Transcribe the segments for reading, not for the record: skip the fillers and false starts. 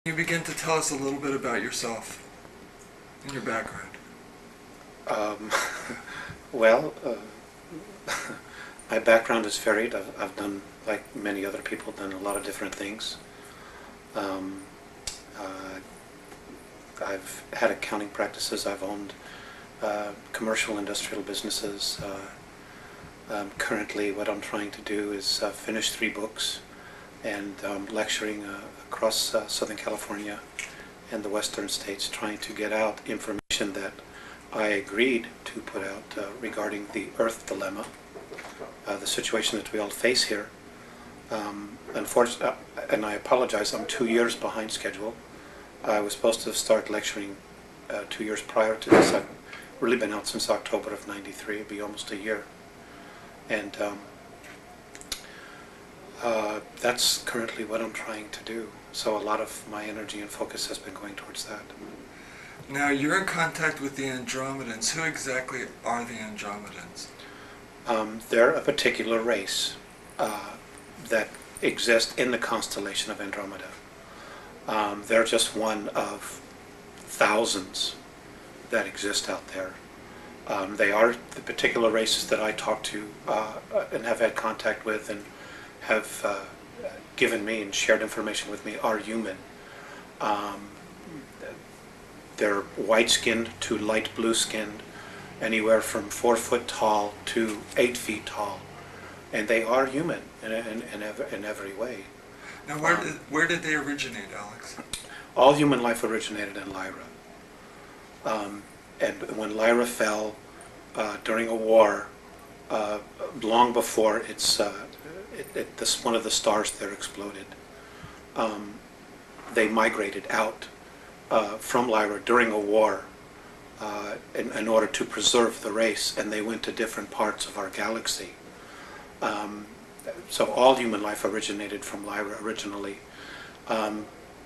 You begin to tell us a little bit about yourself and your background. Um, well, my background is varied. I've done, like many other people, done a lot of different things. Um, uh, I've had accounting practices. I've owned commercial industrial businesses. Currently, what I'm trying to do is finish 3 books, and lecturing across Southern California and the western states, trying to get out information that I agreed to put out regarding the Earth dilemma, the situation that we all face here. Unfortunately, and I apologize, I'm 2 years behind schedule. I was supposed to start lecturing 2 years prior to this. I've really been out since October of '93. It'll be almost a year. And that's currently what I'm trying to do. So a lot of my energy and focus has been going towards that. Now, you're in contact with the Andromedans. Who exactly are the Andromedans? They're a particular race that exists in the constellation of Andromeda. They're just one of thousands that exist out there. They are the particular races that I talk to and have had contact with and have given me and shared information with me are human. They're white-skinned to light blue-skinned, anywhere from 4 foot tall to 8 feet tall, and they are human in every way. Now, where did they originate, Alex? All human life originated in Lyra. And when Lyra fell during a war, long before one of the stars there exploded, they migrated out from Lyra during a war in order to preserve the race, and they went to different parts of our galaxy. So all human life originated from Lyra originally.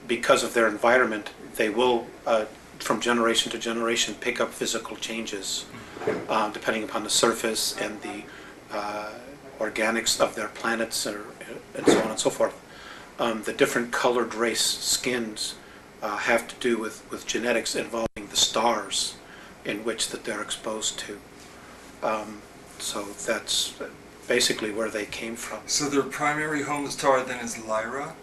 Because of their environment, they will, from generation to generation, pick up physical changes depending upon the surface and the organics of their planets, and so on and so forth. The different colored race skins have to do with genetics involving the stars in which that they're exposed to. So that's basically where they came from. So their primary home star then is Lyra?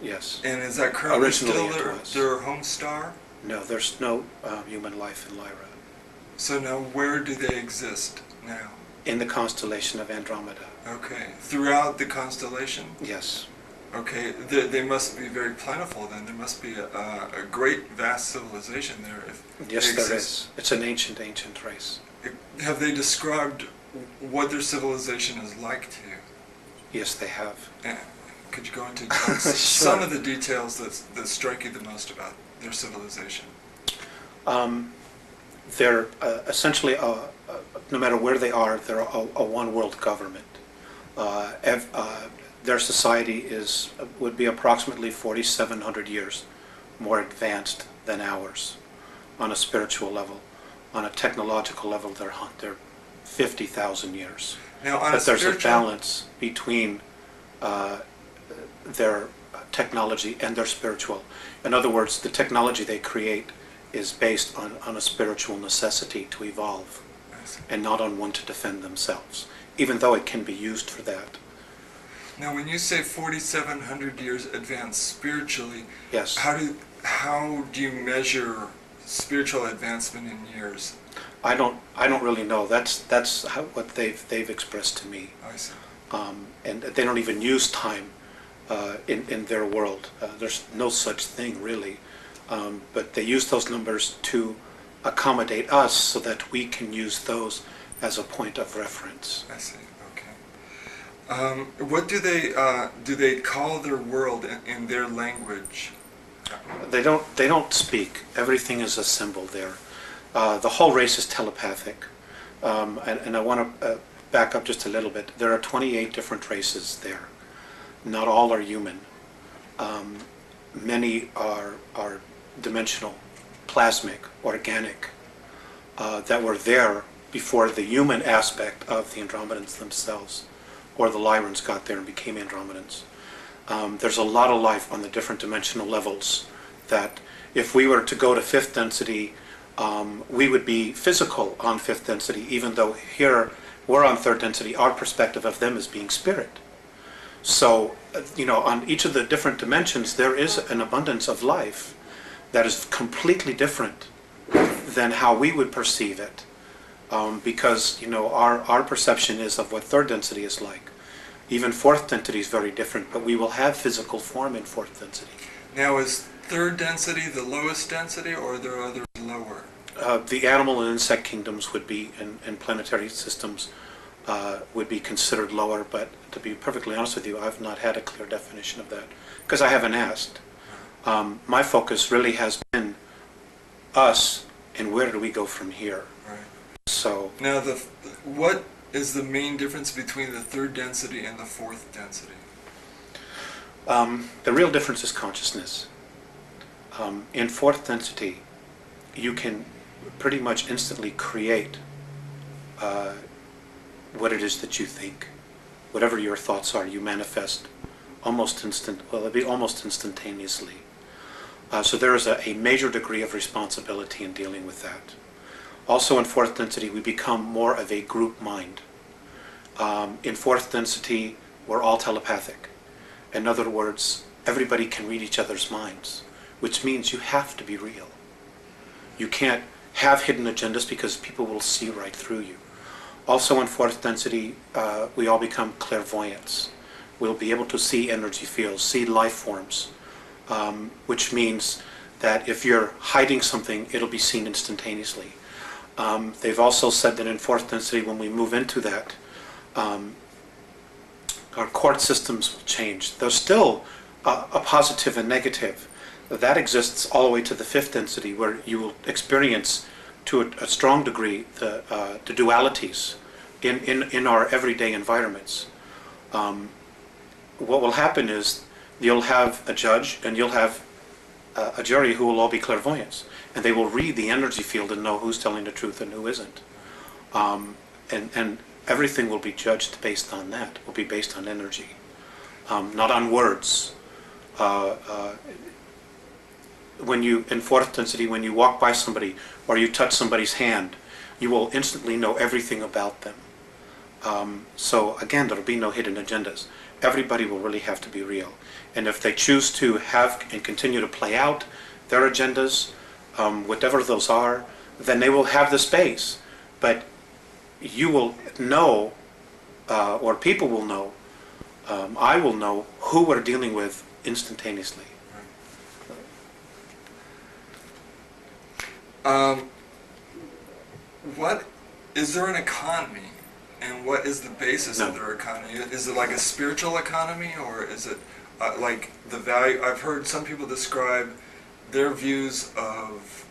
Yes. And is that currently Originally still their home star? No, there's no human life in Lyra. So now where do they exist now? In the constellation of Andromeda. Okay. Throughout the constellation? Yes. Okay. They must be very plentiful then. There must be a great, vast civilization there. Yes, there is. It's an ancient race. Have they described what their civilization is like to you? Yes, they have. Could you go into some of the details that strike you the most about their civilization? They're essentially, no matter where they are, they're a one-world government. Their society would be approximately 4,700 years more advanced than ours on a spiritual level. On a technological level, they're 50,000 years. Now, but there's a balance between their technology and their spiritual. In other words, the technology they create is based on a spiritual necessity to evolve, and not on one to defend themselves, even though it can be used for that. Now, when you say 4,700 years advanced spiritually, yes, how do you measure spiritual advancement in years? I don't really know. That's what they've expressed to me. I see. And they don't even use time in their world. There's no such thing really. But they use those numbers to accommodate us so that we can use those as a point of reference. I see. Okay. What do they call their world in their language? They don't speak. Everything is a symbol there. The whole race is telepathic. And I want to back up just a little bit. There are 28 different races there. Not all are human. Many are dimensional, plasmic, organic, that were there before the human aspect of the Andromedans themselves, or the Lyrans, got there and became Andromedans. There's a lot of life on the different dimensional levels that if we were to go to fifth density, we would be physical on fifth density, even though here we're on third density. Our perspective of them is being spirit. So, on each of the different dimensions, there is an abundance of life that is completely different than how we would perceive it. Because, our perception is of what third density is like. Even fourth density is very different, but we will have physical form in fourth density. Now, is third density the lowest density, or are there others lower? The animal and insect kingdoms would be, and planetary systems would be considered lower, but to be perfectly honest with you, I've not had a clear definition of that, because I haven't asked. My focus really has been us, and where do we go from here? Right. So now, what is the main difference between the third density and the fourth density? The real difference is consciousness. In fourth density, you can pretty much instantly create what it is that you think. Whatever your thoughts are, you manifest almost instantaneously. So there is a major degree of responsibility in dealing with that. Also in fourth density, we become more of a group mind. In fourth density, we're all telepathic. In other words, everybody can read each other's minds, which means you have to be real. You can't have hidden agendas because people will see right through you. Also in fourth density, we all become clairvoyants. We'll be able to see energy fields, see life forms, which means that if you're hiding something, it'll be seen instantaneously. They've also said that in fourth density, when we move into that, our court systems will change. There's still a positive and negative. That exists all the way to the fifth density, where you will experience to a strong degree the dualities in our everyday environments. What will happen is you'll have a judge and you'll have a jury who will all be clairvoyants, and they will read the energy field and know who's telling the truth and who isn't. And everything will be judged based on that, will be based on energy, not on words. When you, in fourth density, when you walk by somebody or you touch somebody's hand, you will instantly know everything about them. So again, there'll be no hidden agendas. Everybody will really have to be real. And if they choose to have and continue to play out their agendas, whatever those are, then they will have the space. But you will know, or people will know, I will know who we're dealing with instantaneously. What is there an economy, and what is the basis of their economy? Is it like a spiritual economy, or is it like the value? I've heard some people describe their views of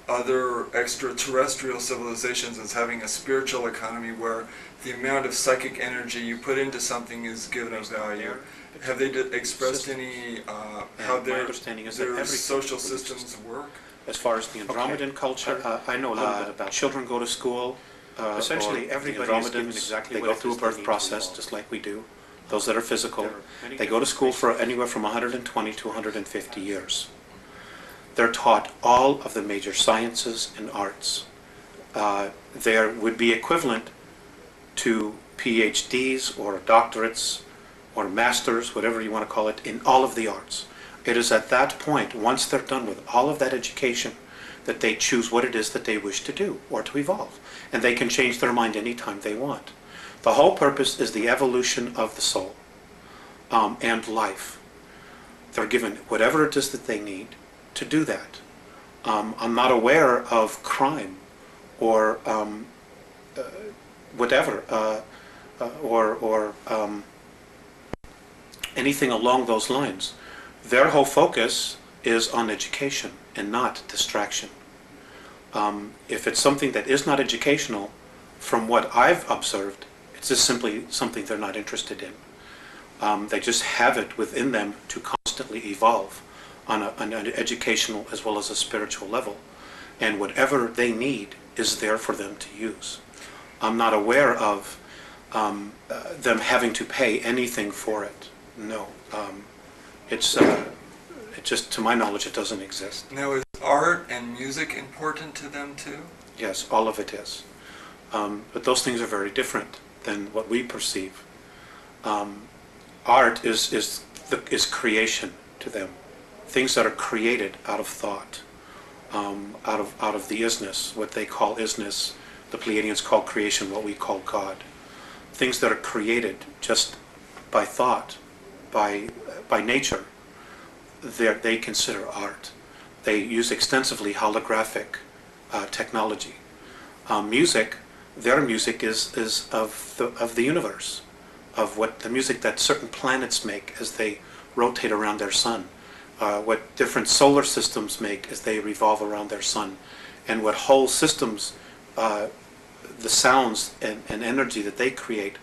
other extraterrestrial civilizations as having a spiritual economy where the amount of psychic energy you put into something is given a value. Have they expressed any how their social systems work? As far as the Andromedan culture, I know a little bit about. Children go to school. Essentially, everybody is given exactly. They go through a birth process, just like we do. Those that are physical, they go to school for anywhere from 120 to 150 years. They're taught all of the major sciences and arts. There would be equivalent to PhDs or doctorates or masters, whatever you want to call it, in all of the arts. It is at that point, once they're done with all of that education, that they choose what it is that they wish to do or to evolve. And they can change their mind anytime they want. The whole purpose is the evolution of the soul and life. They're given whatever it is that they need to do that. I'm not aware of crime or whatever, or anything along those lines. Their whole focus is on education and not distraction. If it's something that is not educational, from what I've observed, it's just simply something they're not interested in. They just have it within them to constantly evolve on an educational as well as a spiritual level. And whatever they need is there for them to use. I'm not aware of them having to pay anything for it. No. it just, to my knowledge, it doesn't exist. Now, is art and music important to them too? Yes, all of it is. But those things are very different than what we perceive. Art is creation to them. Things that are created out of thought, out of the isness, what they call isness. The Pleiadians call creation what we call God. Things that are created just by thought, by nature, they consider art. They use extensively holographic technology. Music, their music is of the universe, of what the music that certain planets make as they rotate around their sun, what different solar systems make as they revolve around their sun, and what whole systems, the sounds and energy that they create,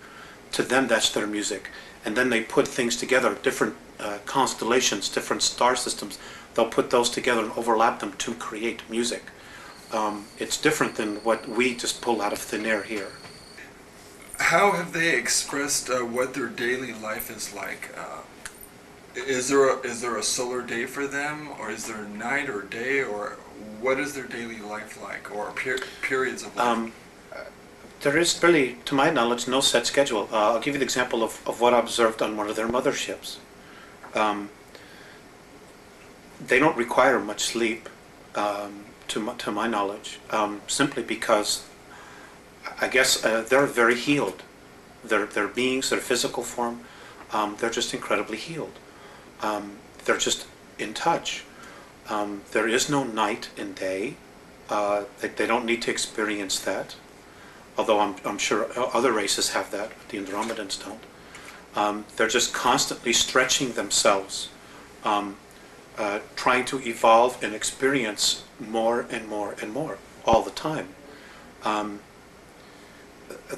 to them that's their music. And then they put things together, different constellations, different star systems, they'll put those together and overlap them to create music. It's different than what we just pull out of thin air here. How have they expressed what their daily life is like? Is there a solar day for them, or is there night or day, or what is their daily life like, or periods of life? There is really, to my knowledge, no set schedule. I'll give you the example of what I observed on one of their motherships. They don't require much sleep, to my knowledge, simply because I guess they're very healed. Their beings, their physical form, they're just incredibly healed. They're just in touch. There is no night and day. They don't need to experience that. Although I'm sure other races have that, but the Andromedans don't. They're just constantly stretching themselves, trying to evolve and experience more and more and more all the time.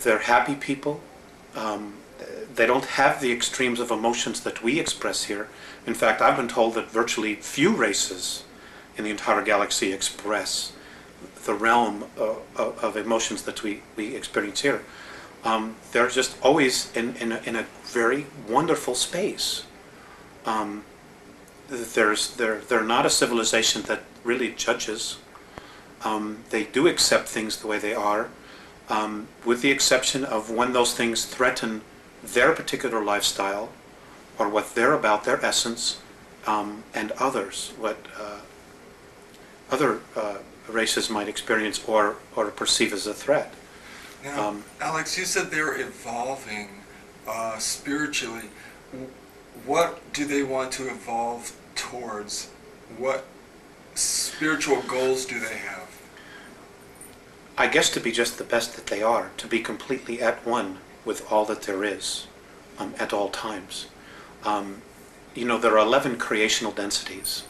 They're happy people. They don't have the extremes of emotions that we express here. In fact, I've been told that virtually few races in the entire galaxy express the realm of emotions that we experience here. They're just always in a very wonderful space. They're not a civilization that really judges. They do accept things the way they are, with the exception of when those things threaten their particular lifestyle, or what they're about, their essence, and others, what other races might experience or perceive as a threat. Now, Alex, you said they're evolving spiritually. What do they want to evolve towards? What spiritual goals do they have? I guess to be just the best that they are, to be completely at one with all that there is, at all times. There are 11 creational densities,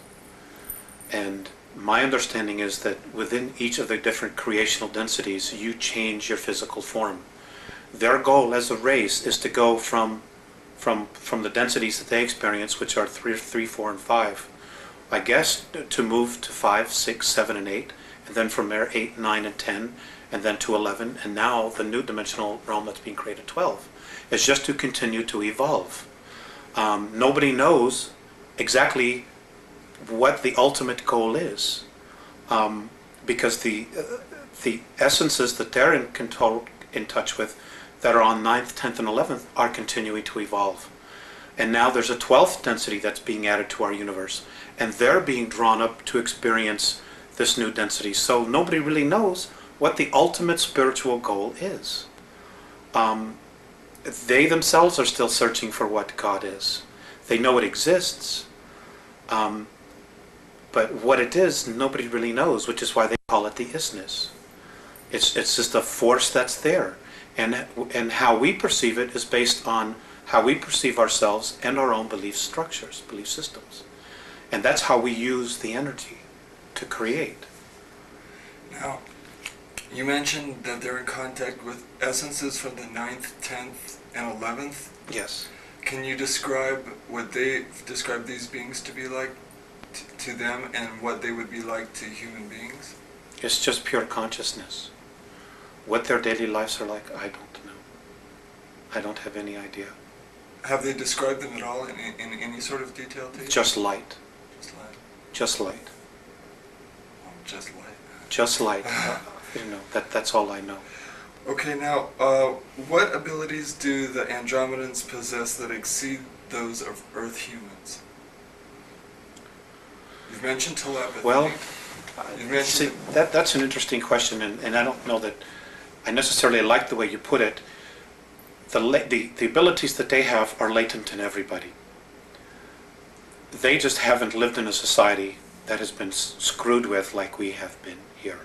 and my understanding is that within each of the different creational densities, you change your physical form. Their goal as a race is to go from the densities that they experience, which are 3, 4, and 5, I guess, to move to 5, 6, 7, and 8, and then from there 8, 9, and 10, and then to 11, and now the new dimensional realm that's being created, 12, is just to continue to evolve. Nobody knows exactly what the ultimate goal is, because the essences that they're in touch with, that are on 9th, 10th, and 11th, are continuing to evolve. And now there's a 12th density that's being added to our universe, and they're being drawn up to experience this new density. So nobody really knows what the ultimate spiritual goal is. They themselves are still searching for what God is. They know it exists, but what it is, nobody really knows, which is why they call it the isness. It's just a force that's there. And how we perceive it is based on how we perceive ourselves and our own belief structures, belief systems. And that's how we use the energy to create. Now, you mentioned that they're in contact with essences from the 9th, 10th, and 11th. Yes. Can you describe what they describe these beings to be like to them, and what they would be like to human beings? It's just pure consciousness. What their daily lives are like, I don't know. I don't have any idea. Have they described them at all in any sort of detail to you? Just light. Just light. Just light. Oh, just light. Just light. That's all I know. Okay, now, what abilities do the Andromedans possess that exceed those of Earth humans? You've mentioned telepathy. Well, You've mentioned that's an interesting question, and I don't know that I necessarily like the way you put it. The abilities that they have are latent in everybody. They just haven't lived in a society that has been screwed with like we have been here.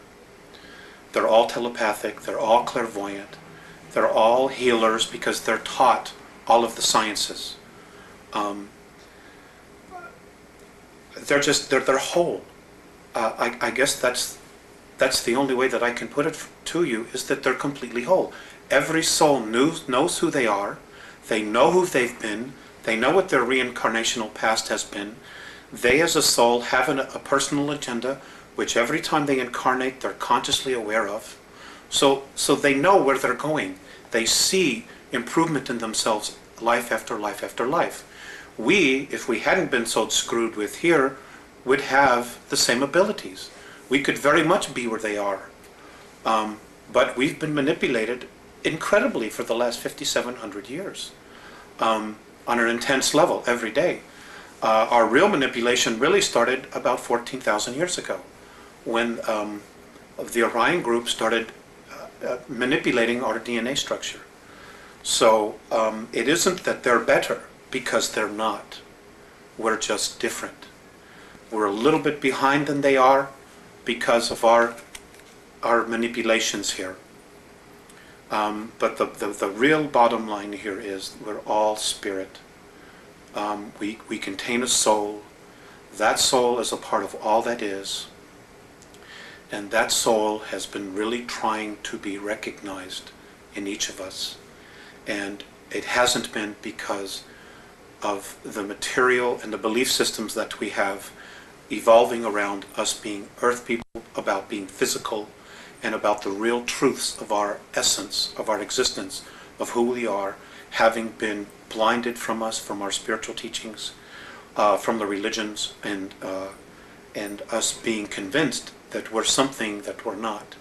They're all telepathic, they're all clairvoyant, they're all healers because they're taught all of the sciences. They're whole. I guess that's the only way that I can put it to you, is that they're completely whole. Every soul knows who they are, they know who they've been, they know what their reincarnational past has been. They as a soul have a personal agenda, which every time they incarnate they're consciously aware of. So they know where they're going. They see improvement in themselves life after life after life. We, if we hadn't been so screwed with here, would have the same abilities. We could very much be where they are. But we've been manipulated incredibly for the last 5,700 years on an intense level every day. Our real manipulation really started about 14,000 years ago, when the Orion group started manipulating our DNA structure. So it isn't that they're better, because they're not. We're just different. We're a little bit behind than they are because of our manipulations here. But the real bottom line here is we're all spirit. We contain a soul. That soul is a part of all that is. And that soul has been really trying to be recognized in each of us. And it hasn't been because of the material and the belief systems that we have evolving around us being earth people, about being physical, and about the real truths of our essence, of our existence, of who we are, having been blinded from us, from our spiritual teachings, from the religions, and us being convinced that we're something that we're not,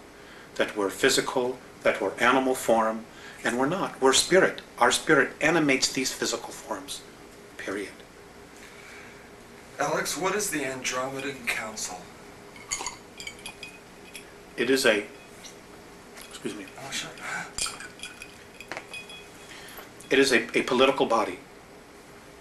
that we're physical, that we're animal form, and we're not. We're spirit. Our spirit animates these physical forms, period. Alex, what is the Andromedan Council? It is a, excuse me. Oh, sure. It is a political body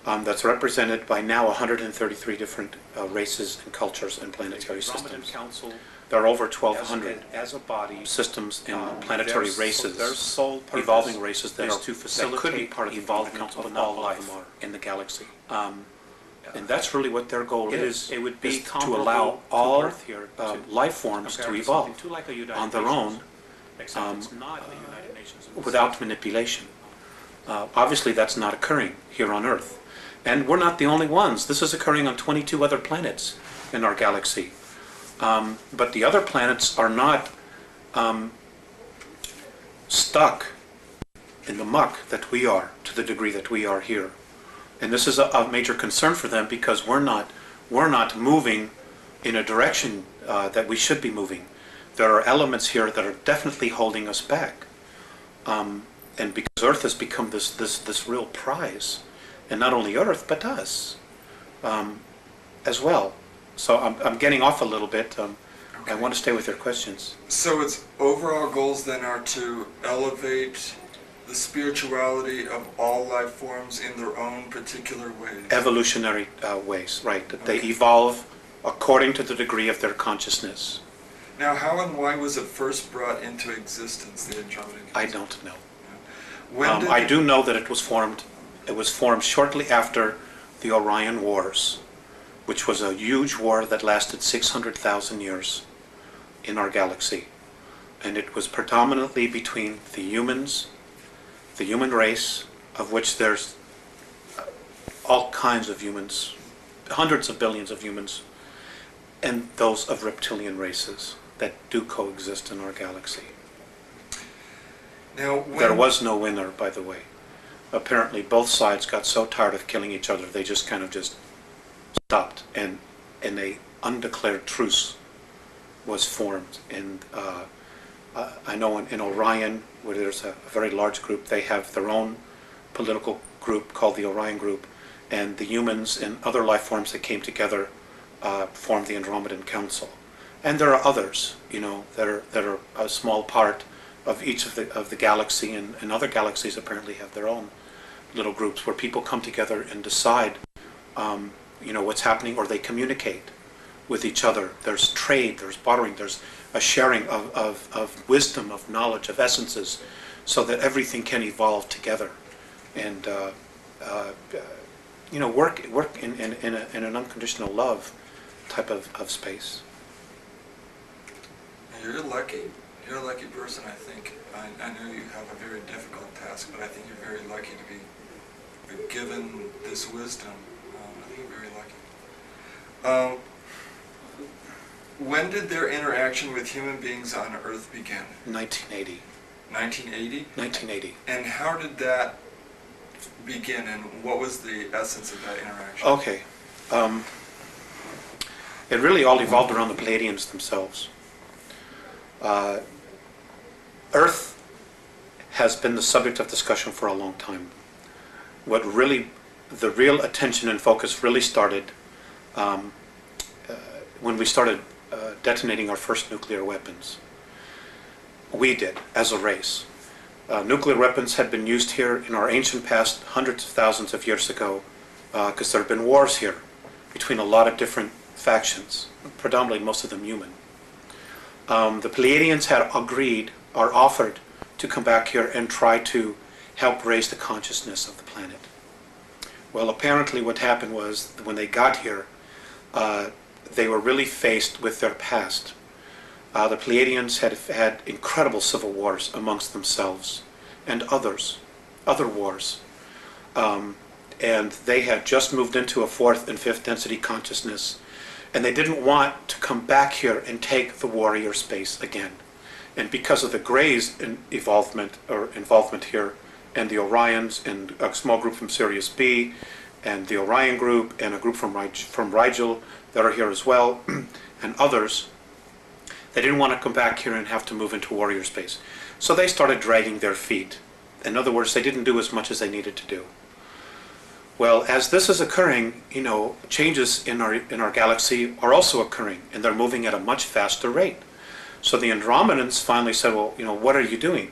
that's represented by now 133 different races and cultures and planetary systems. Council, there are over 1,200 as a body systems and planetary races, their sole evolving races that could be part of the evolving council, but not all of them are in the galaxy. And that's really what their goal is. It would be to allow all life forms to evolve on their own without manipulation. Obviously that's not occurring here on Earth. And we're not the only ones. This is occurring on 22 other planets in our galaxy. But the other planets are not stuck in the muck that we are, to the degree that we are here. And this is a major concern for them, because we're not moving in a direction that we should be moving. There are elements here that are definitely holding us back. And because Earth has become this real prize, and not only Earth, but us as well. So I'm getting off a little bit. Okay. I want to stay with your questions. So its overall goals then are to elevate the spirituality of all life forms in their own particular ways. Evolutionary ways, right. Okay. They evolve according to the degree of their consciousness. Now, how and why was it first brought into existence, the Andromedan Council? I don't know. I do know that it was formed. It was formed shortly after the Orion Wars, which was a huge war that lasted 600,000 years in our galaxy. And it was predominantly between the humans, the human race, of which there's all kinds of humans, hundreds of billions of humans, and those of reptilian races that do coexist in our galaxy. Now, there was no winner, by the way. Apparently both sides got so tired of killing each other, they just kind of stopped. And and a undeclared truce was formed. And I know in Orion, where there's a very large group, they have their own political group called the Orion Group, and the humans and other life forms that came together formed the Andromedan Council. And there are others, you know, that are a small part of each of the galaxy, and other galaxies apparently have their own little groups where people come together and decide, you know, what's happening, or they communicate with each other. There's trade, there's bartering, there's a sharing of wisdom, of knowledge, of essences, so that everything can evolve together, and you know, work in an unconditional love type of space. You're lucky. You're a lucky person, I think. I know you have a very difficult task, but I think you're very lucky to be given this wisdom. I think you're very lucky. When did their interaction with human beings on Earth begin? 1980. 1980? 1980. And how did that begin, and what was the essence of that interaction? Okay. It really all evolved around the Pleiadians themselves. Earth has been the subject of discussion for a long time. The real attention and focus really started when we started detonating our first nuclear weapons. We did, as a race. Nuclear weapons had been used here in our ancient past hundreds of thousands of years ago, because there have been wars here between a lot of different factions, predominantly most of them human. The Pleiadians had agreed or offered to come back here and try to help raise the consciousness of the planet. Well, apparently what happened was, when they got here, they were really faced with their past. The Pleiadians had had incredible civil wars amongst themselves and other wars. And they had just moved into a fourth and fifth density consciousness, and they didn't want to come back here and take the warrior space again. And because of the Greys' involvement here, and the Orions, and a small group from Sirius B, and the Orion group, and a group from Rigel that are here as well, and others, they didn't want to come back here and have to move into warrior space. So they started dragging their feet. In other words, they didn't do as much as they needed to do. Well, as this is occurring, you know, changes in our galaxy are also occurring, and they're moving at a much faster rate. So the Andromedans finally said, well, you know, what are you doing?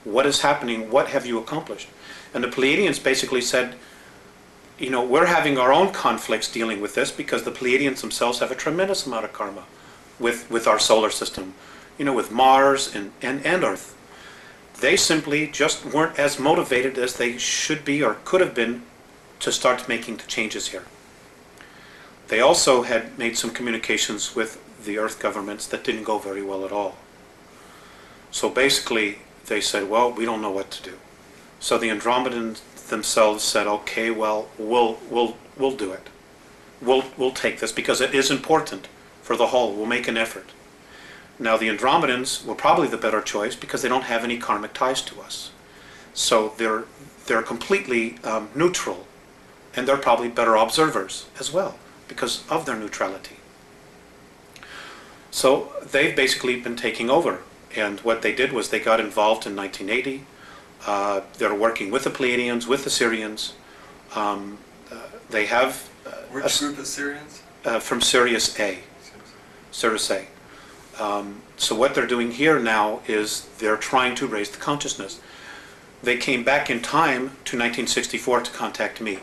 What is happening? What have you accomplished? And the Pleiadians basically said, you know, we're having our own conflicts dealing with this, because the Pleiadians themselves have a tremendous amount of karma with our solar system, you know, with Mars and Earth. They simply just weren't as motivated as they should be or could have been to start making the changes here. They also had made some communications with the Earth governments that didn't go very well at all. So basically they said, well, we don't know what to do. So the Andromedans themselves said, okay, well, we'll do it. We'll take this, because it is important for the whole. We'll make an effort. Now the Andromedans were probably the better choice, because they don't have any karmic ties to us. So they're completely neutral, and they're probably better observers as well, because of their neutrality. So they've basically been taking over, and what they did was they got involved in 1980. They're working with the Pleiadians, with the Sirians. They have... Which group is Sirians? From Sirius A. Sirius A. So what they're doing here now is they're trying to raise the consciousness. They came back in time to 1964 to contact me.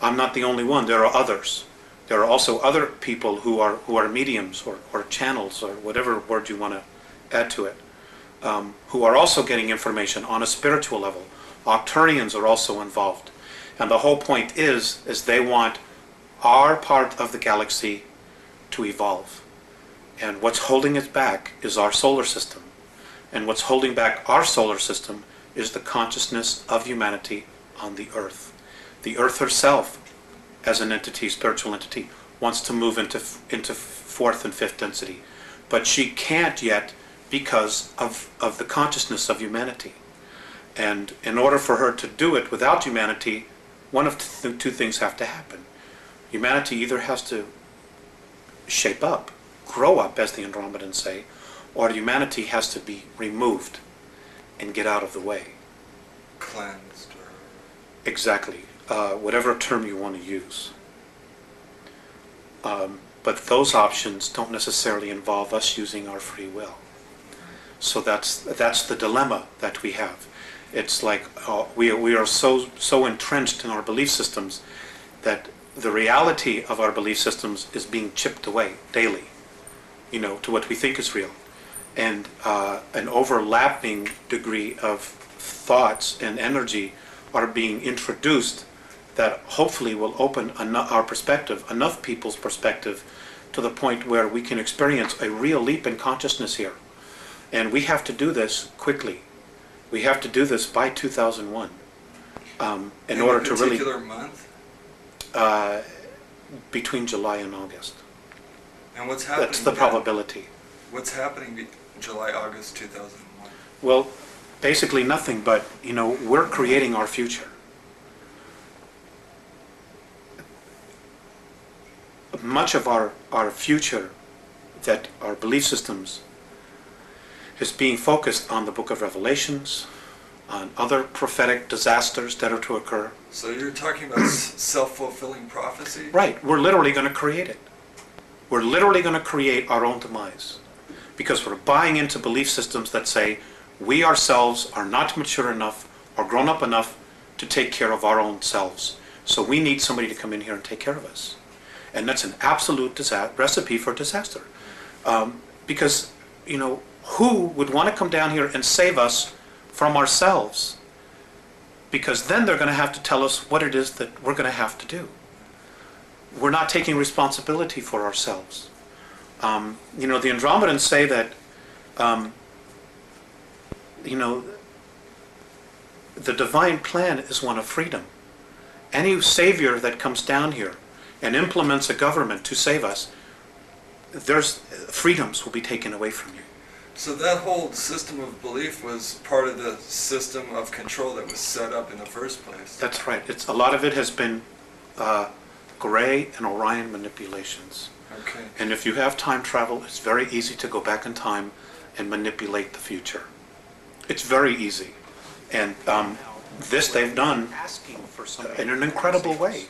I'm not the only one. There are others. There are also other people who are mediums or channels, or whatever word you want to add to it, who are also getting information on a spiritual level. Octurians are also involved. And the whole point is they want our part of the galaxy to evolve. And what's holding it back is our solar system. And what's holding back our solar system is the consciousness of humanity on the Earth. The Earth herself, as an entity, spiritual entity, wants to move into fourth and fifth density. But she can't yet, because of the consciousness of humanity. And in order for her to do it without humanity, one of two things have to happen. Humanity either has to shape up, grow up, as the Andromedans say, or humanity has to be removed and get out of the way. Cleansed. Or... Exactly. Whatever term you want to use. But those options don't necessarily involve us using our free will. So that's the dilemma that we have. It's like we are so entrenched in our belief systems that the reality of our belief systems is being chipped away daily, to what we think is real. And an overlapping degree of thoughts and energy are being introduced that hopefully will open our perspective, enough people's perspective, to the point where we can experience a real leap in consciousness here. And we have to do this quickly. We have to do this by 2001 in order to really... In a particular month? Between July and August. And what's happening? That's the probability. What's happening July, August 2001? Well, basically nothing, but, we're creating our future. Much of our future, that our belief systems, is being focused on the Book of Revelations, on other prophetic disasters that are to occur. So you're talking about self-fulfilling prophecy? Right. We're literally going to create it. We're literally going to create our own demise. Because we're buying into belief systems that say we ourselves are not mature enough or grown up enough to take care of our own selves. So we need somebody to come in here and take care of us. And that's an absolute recipe for disaster. Because, who would want to come down here and save us from ourselves? Because then they're going to have to tell us what it is that we're going to have to do. We're not taking responsibility for ourselves. The Andromedans say that, the divine plan is one of freedom. Any savior that comes down here and implements a government to save us, freedoms will be taken away from you. So that whole system of belief was part of the system of control that was set up in the first place. That's right. A lot of it has been Gray and Orion manipulations. Okay. And if you have time travel, it's very easy to go back in time and manipulate the future. It's very easy. And this they've done in an incredible way.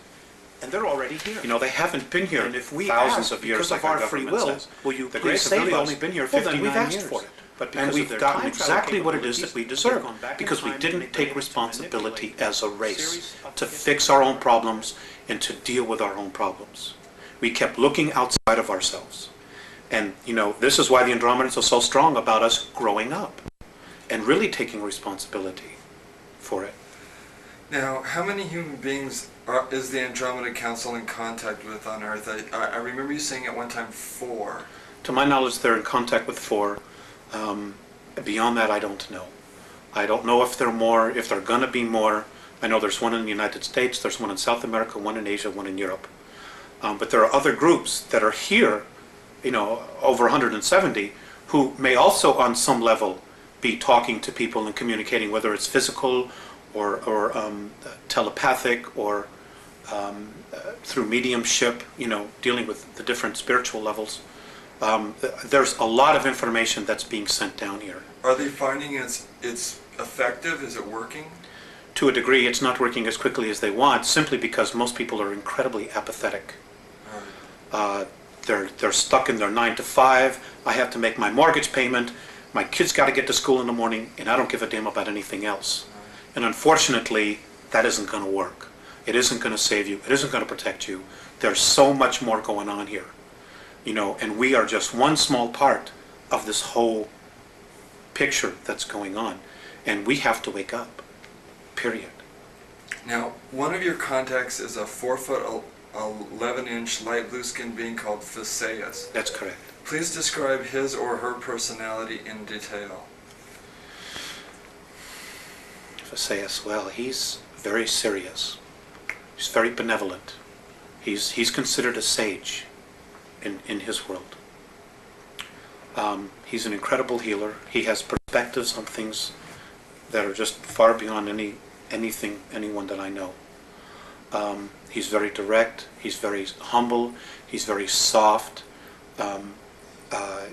And they're already here. They haven't been here thousands of years, because of our free will. The Greys have really only been here 59 years. For it. And we've gotten exactly what it is that we deserve, because we didn't take responsibility as a race to fix our own problems and to deal with our own problems. We kept looking outside of ourselves. And, this is why the Andromedans are so strong about us growing up and really taking responsibility for it. Now, how many human beings is the Andromeda Council in contact with on Earth? I remember you saying at one time 4. To my knowledge, they're in contact with 4. Beyond that, I don't know. I don't know if there are more, if there are going to be more. I know there's one in the United States, there's one in South America, one in Asia, one in Europe. But there are other groups that are here, over 170, who may also on some level be talking to people and communicating, whether it's physical or telepathic or through mediumship, dealing with the different spiritual levels. There's a lot of information that's being sent down here. Are they finding it's effective? Is it working? To a degree, it's not working as quickly as they want, simply because most people are incredibly apathetic. They're stuck in their 9 to 5. I have to make my mortgage payment. My kids got to get to school in the morning, and I don't give a damn about anything else. And unfortunately, that isn't going to work. It isn't going to save you. It isn't going to protect you. There's so much more going on here. And we are just one small part of this whole picture that's going on. And we have to wake up. Period. Now, one of your contacts is a 4-foot, 11-inch light blue skinned being called Theseus. That's correct. Please describe his or her personality in detail. Theseus, well, he's very serious. He's very benevolent. He's considered a sage in his world. He's an incredible healer. He has perspectives on things that are just far beyond anyone that I know. He's very direct. He's very humble. He's very soft.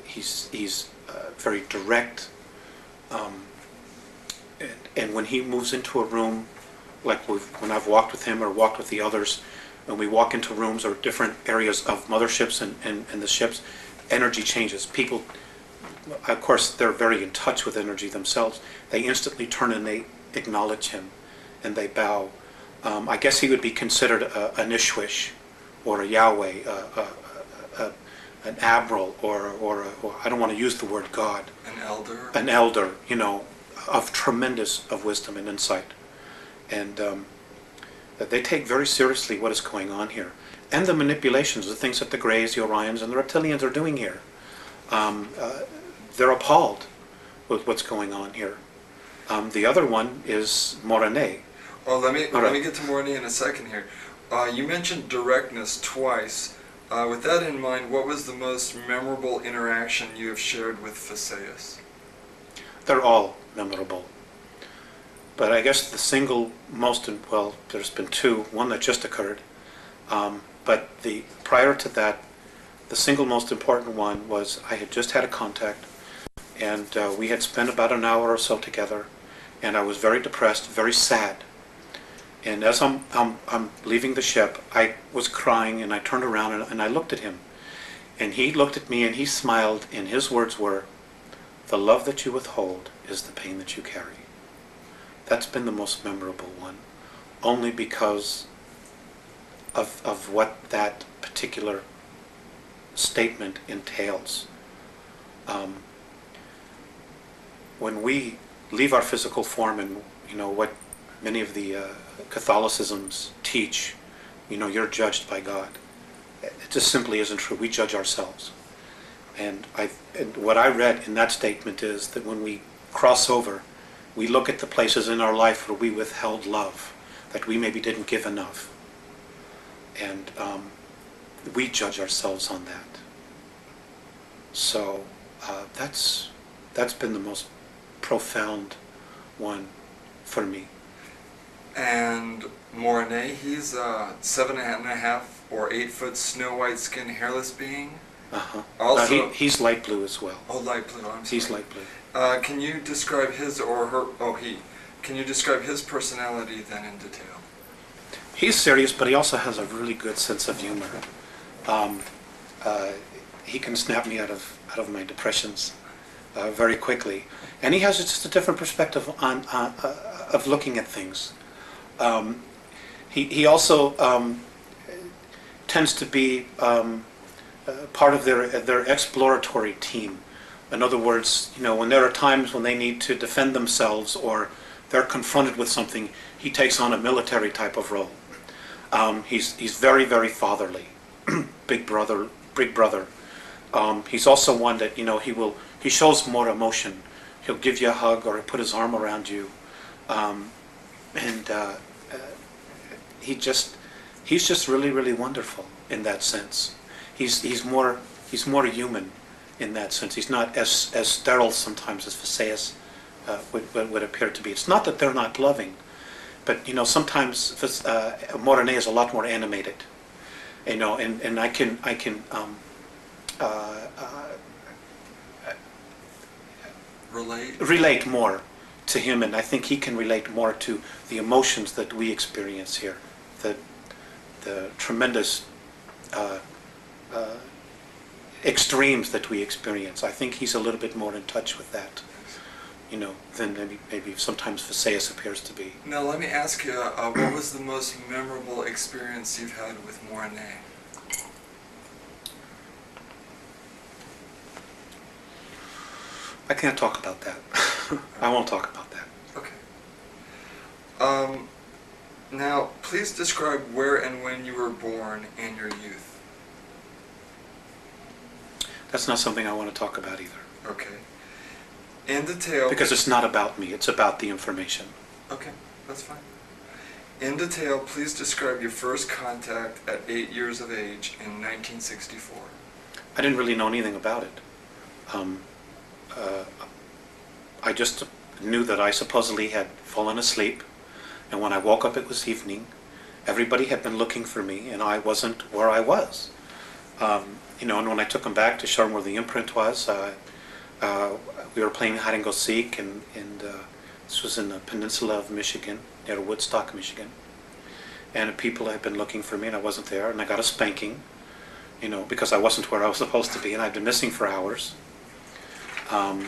He's very direct, and when he moves into a room, like when I've walked with him or walked with the others, when we walk into rooms or different areas of motherships and the ships, energy changes. People, of course, they're very in touch with energy themselves. They instantly turn and they acknowledge him, and they bow. I guess he would be considered an Ishwish, or a Yahweh, an Abral, or I don't want to use the word God. An elder. An elder, you know, of tremendous of wisdom and insight, and they take very seriously what is going on here, and the manipulations, the things that the Greys, the Orions, and the Reptilians are doing here. They're appalled with what's going on here. The other one is Morane. Oh, let me get to Morane in a second here. You mentioned directness twice. With that in mind, what was the most memorable interaction you have shared with Phaseus? They're all memorable. But I guess the single most, well, there's been two, one that just occurred. But prior to that, the single most important one was I had just had a contact, and we had spent about an hour or so together, and I was very depressed, very sad. And as I'm leaving the ship, I was crying, and I turned around and I looked at him. And he looked at me and he smiled, and his words were, "The love that you withhold is the pain that you carry." That's been the most memorable one, only because of what that particular statement entails. When we leave our physical form, and you know what many of the Catholicisms teach, you know, you're judged by God. It just simply isn't true. We judge ourselves. And what I read in that statement is that when we cross over, we look at the places in our life where we withheld love, that we maybe didn't give enough. And we judge ourselves on that. So that's been the most profound one for me. And Morane, he's a 7.5 or 8 foot snow white skinned hairless being. Also, he's light blue as well. Oh, light blue. I'm sorry. He's light blue. Can you describe his or her? Oh, he. Can you describe his personality then in detail? He's serious, but he also has a really good sense of humor. He can snap me out of my depressions very quickly, and he has just a different perspective on of looking at things. He also tends to be part of their exploratory team. In other words, you know, when there are times when they need to defend themselves or they're confronted with something, he takes on a military type of role. He's very, very fatherly, big brother. He's also one that, you know, he shows more emotion. He'll give you a hug or he'll put his arm around you, and he's just really, really wonderful in that sense. He's more human in that sense. He's not as sterile sometimes as Phaseus would appear to be. It's not that they're not loving, but you know, sometimes Morane is a lot more animated. You know, and I can relate more to him, and I think he can relate more to the emotions that we experience here, the tremendous extremes that we experience. I think he's a little bit more in touch with that, you know, than maybe sometimes Phaseus appears to be. Now let me ask you, what was the most memorable experience you've had with Morane? I can't talk about that. I won't talk about that. Okay. Now, please describe where and when you were born and your youth. That's not something I want to talk about either. Okay. In detail... Because it's not about me, it's about the information. Okay, that's fine. In detail, please describe your first contact at 8 years of age in 1964. I didn't really know anything about it. I just knew that I supposedly had fallen asleep, and when I woke up it was evening. Everybody had been looking for me, and I wasn't where I was. And when I took him back to show him where the imprint was, we were playing hide and go seek, and this was in the peninsula of Michigan, near Woodstock, Michigan. And people had been looking for me, and I wasn't there, and I got a spanking, because I wasn't where I was supposed to be, and I'd been missing for hours. I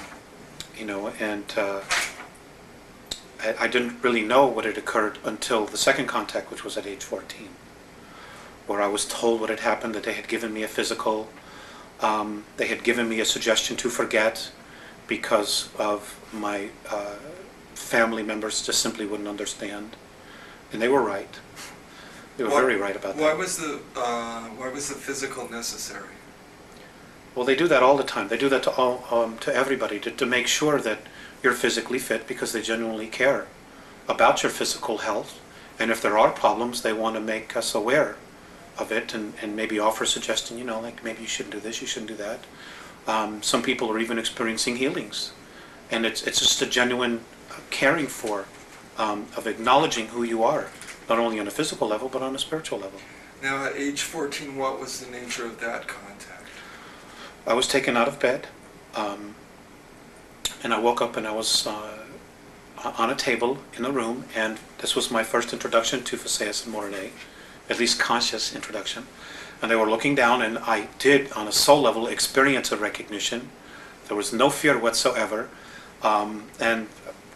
didn't really know what had occurred until the second contact, which was at age 14, where I was told what had happened, that they had given me a physical, they had given me a suggestion to forget because of my family members just simply wouldn't understand. And they were right. They were very right about that. Why was the physical necessary? Well, they do that all the time. They do that to everybody, to make sure that you're physically fit, because they genuinely care about your physical health. And if there are problems, they want to make us aware of it and maybe offer a suggestion, like maybe you shouldn't do this, you shouldn't do that. Some people are even experiencing healings. And it's just a genuine caring for, of acknowledging who you are, not only on a physical level, but on a spiritual level. Now, at age 14, what was the nature of that contact? I was taken out of bed, and I woke up and I was on a table in a room, and this was my first introduction to Visayas and Morene, at least conscious introduction. And they were looking down, and I did, on a soul level, experience a recognition. There was no fear whatsoever. And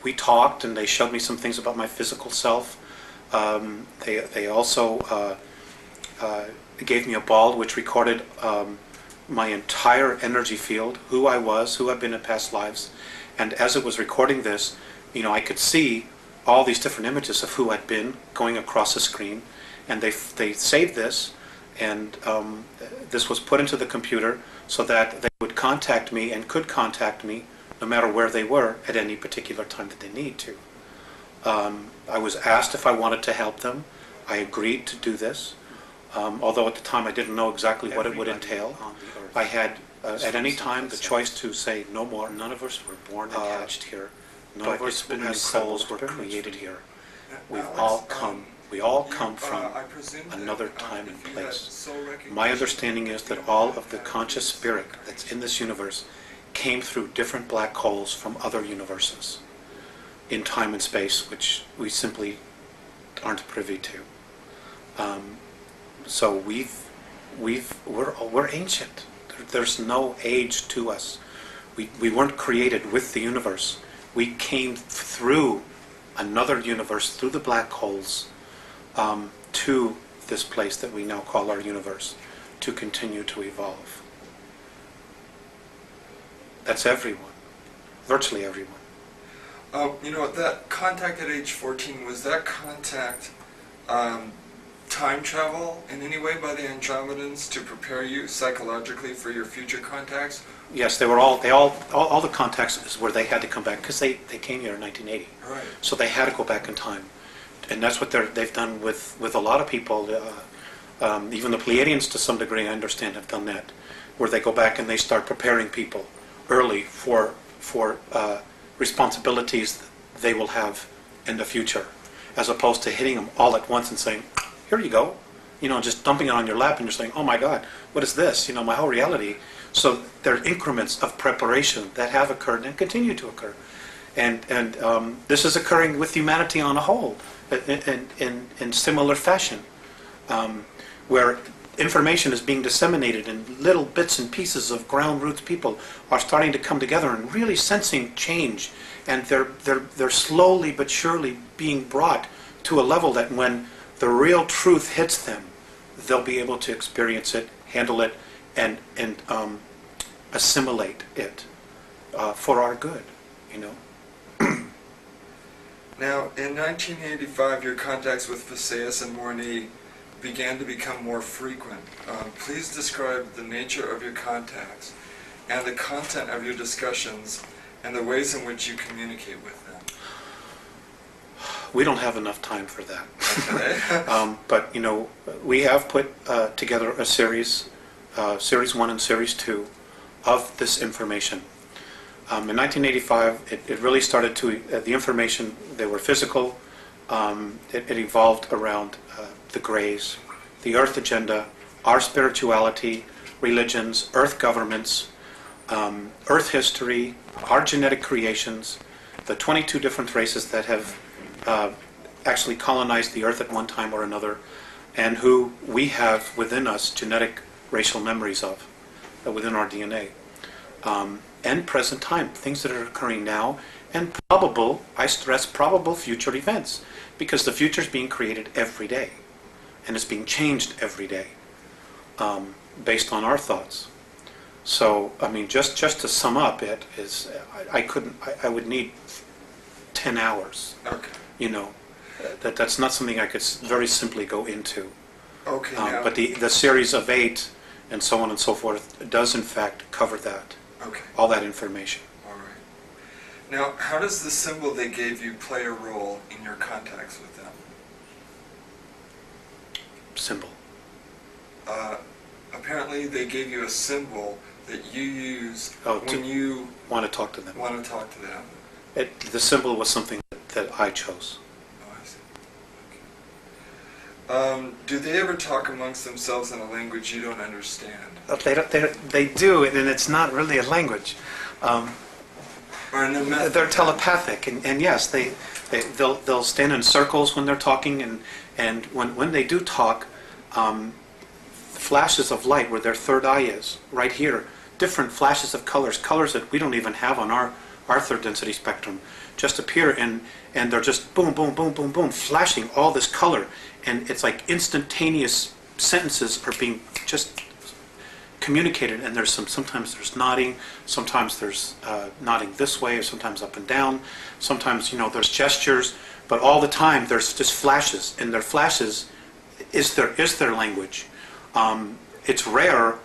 we talked, and they showed me some things about my physical self. They also gave me a ball which recorded my entire energy field, who I was, who I've been in past lives. And as it was recording this, I could see all these different images of who I'd been going across the screen. And they saved this, and this was put into the computer so that they would contact me and could contact me no matter where they were at any particular time that they need to. I was asked if I wanted to help them. I agreed to do this, although at the time I didn't know exactly what it would entail. I had at any time the choice to say no more. None of us were born attached here. None of us souls were created here. We all come from another time and place. My understanding is that all of the conscious spirit that's in this universe came through different black holes from other universes in time and space, which we simply aren't privy to. So we're ancient. There's no age to us. We weren't created with the universe. We came through another universe, through the black holes, to this place that we now call our universe, to continue to evolve. That's everyone, virtually everyone. That contact at age 14, was that contact time travel in any way by the Andromedans to prepare you psychologically for your future contacts? Yes, they were all the contacts is where they had to come back, because they came here in 1980. Right. So they had to go back in time. And that's what they've done with a lot of people. Even the Pleiadians, to some degree, I understand, have done that, where they go back and they start preparing people early for responsibilities they will have in the future, as opposed to hitting them all at once and saying, "Here you go," just dumping it on your lap, and you're saying, "Oh my God, what is this? My whole reality." So there are increments of preparation that have occurred and continue to occur, and this is occurring with humanity on a whole. In similar fashion, where information is being disseminated in little bits and pieces of ground roots. People are starting to come together and really sensing change, and they're slowly but surely being brought to a level that when the real truth hits them, they'll be able to experience it, handle it, and assimilate it for our good, Now, in 1985, your contacts with Visayas and Morne began to become more frequent. Please describe the nature of your contacts and the content of your discussions and the ways in which you communicate with them. We don't have enough time for that. Okay. But, we have put together a series 1 and Series 2 of this information. In 1985, it really started to, the information, they were physical, it evolved around the Greys, the Earth agenda, our spirituality, religions, Earth governments, Earth history, our genetic creations, the 22 different races that have actually colonized the Earth at one time or another, and who we have within us genetic racial memories of, within our DNA. And present time, things that are occurring now, and probable, I stress, probable future events, because the future is being created every day, and it's being changed every day, based on our thoughts. So, I mean, just to sum up it is, I would need 10 hours. Okay. You know, that's not something I could very simply go into. Okay. But the series of 8 and so on and so forth does in fact cover that. Okay. All that information. All right. Now, how does the symbol they gave you play a role in your contacts with them? Symbol. Apparently, they gave you a symbol that you use when you want to talk to them. Want to talk to them. The symbol was something that I chose. Oh, I see. Okay. Do they ever talk amongst themselves in a language you don't understand? They do, and it's not really a language. Or in a method? They're telepathic, and yes, they'll stand in circles when they're talking, and when they do talk, flashes of light where their third eye is, right here, different flashes of colors that we don't even have on our third density spectrum, just appear, and they're just boom, boom, boom, boom, boom, flashing all this color, and it's like instantaneous sentences are being just communicated, and sometimes there's nodding, sometimes there's nodding this way, or sometimes up and down, sometimes there's gestures, but all the time there's just flashes, and their flashes is their language. It's rare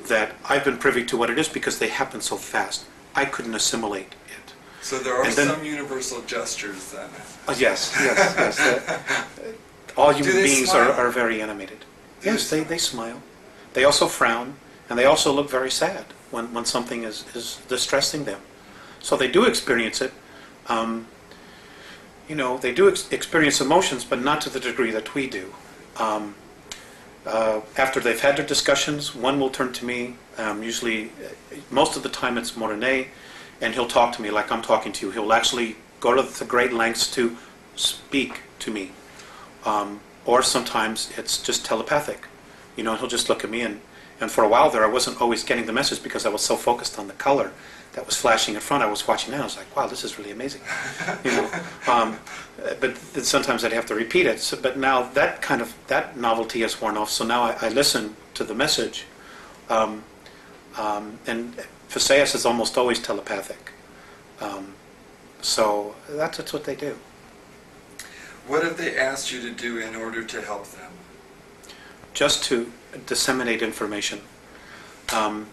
that I've been privy to what it is because they happen so fast. I couldn't assimilate it. So there are some universal gestures then. Yes. All human beings are very animated. Yes, they smile. They also frown, and they also look very sad when something is distressing them. So they do experience it. They do experience emotions, but not to the degree that we do. After they've had their discussions, one will turn to me. Usually, most of the time it's Morene, and he'll talk to me like I'm talking to you. He'll actually go to the great lengths to speak to me. Or sometimes it's just telepathic. He'll just look at me, and for a while there I wasn't always getting the message because I was so focused on the color that was flashing in front. I was watching that, I was like, wow, this is really amazing. But sometimes I'd have to repeat it. So, but now that novelty has worn off, so now I listen to the message. And Phaseus is almost always telepathic. So that's what they do. What have they asked you to do in order to help them? Just to disseminate information. I'm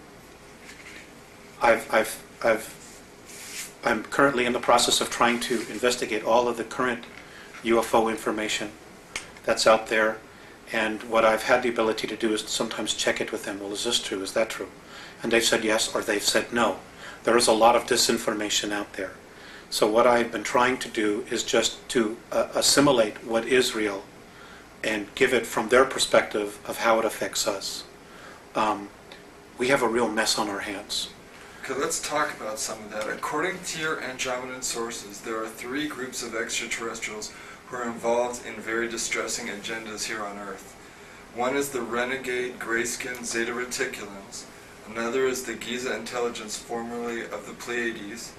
currently in the process of trying to investigate all of the current UFO information that's out there, and what I've had the ability to do is sometimes check it with them. Well, is this true? Is that true? And they've said yes, or they've said no. There is a lot of disinformation out there. So what I've been trying to do is just to assimilate what is real and give it from their perspective of how it affects us. We have a real mess on our hands. Okay, let's talk about some of that. According to your Andromedan sources, there are 3 groups of extraterrestrials who are involved in very distressing agendas here on Earth. One is the renegade gray-skinned Zeta Reticulans. Another is the Giza intelligence formerly of the Pleiades.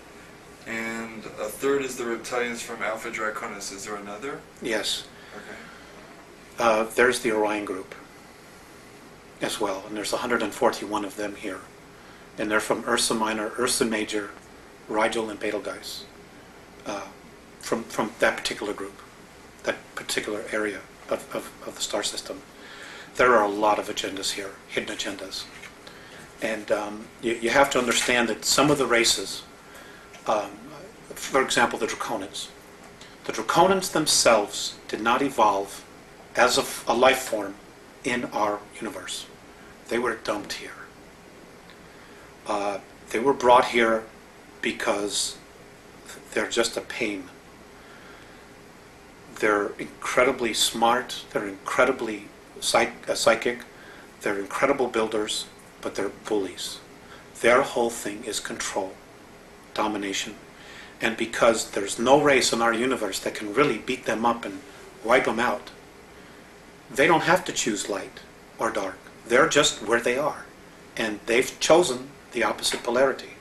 And a third is the Reptilians from Alpha Draconis. Is there another? Yes. Okay. There's the Orion group as well, and there's 141 of them here. And they're from Ursa Minor, Ursa Major, Rigel, and Betelgeuse. From that particular group, that particular area of the star system. There are a lot of agendas here, hidden agendas. And you have to understand that some of the races, for example, the Draconians. The Draconians themselves did not evolve as a life form in our universe. They were dumped here. They were brought here because they're just a pain. They're incredibly smart, they're incredibly psychic, they're incredible builders, but they're bullies. Their whole thing is control, domination. And because there's no race in our universe that can really beat them up and wipe them out, they don't have to choose light or dark. They're just where they are. And they've chosen the opposite polarity.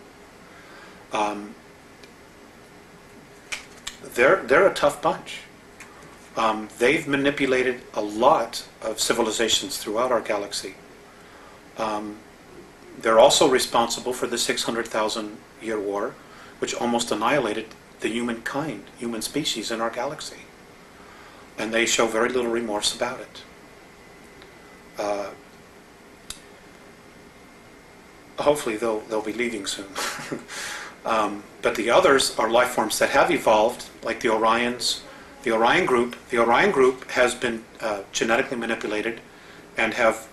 They're a tough bunch. They've manipulated a lot of civilizations throughout our galaxy. They're also responsible for the 600,000-year war, which almost annihilated the human species in our galaxy. And they show very little remorse about it. Hopefully they'll be leaving soon. But the others are life forms that have evolved, like the Orions, the Orion group. The Orion group has been genetically manipulated and have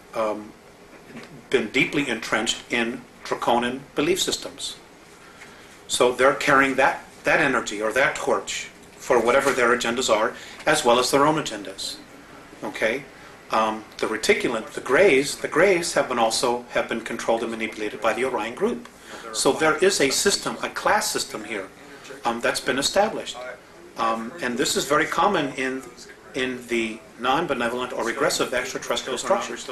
been deeply entrenched in draconian belief systems. So they're carrying that energy or that torch for whatever their agendas are, as well as their own agendas. Okay? The reticulant, the Greys have been controlled and manipulated by the Orion group. So there is a system, a class system here that's been established. And this is very common in the non-benevolent or regressive extraterrestrial structures,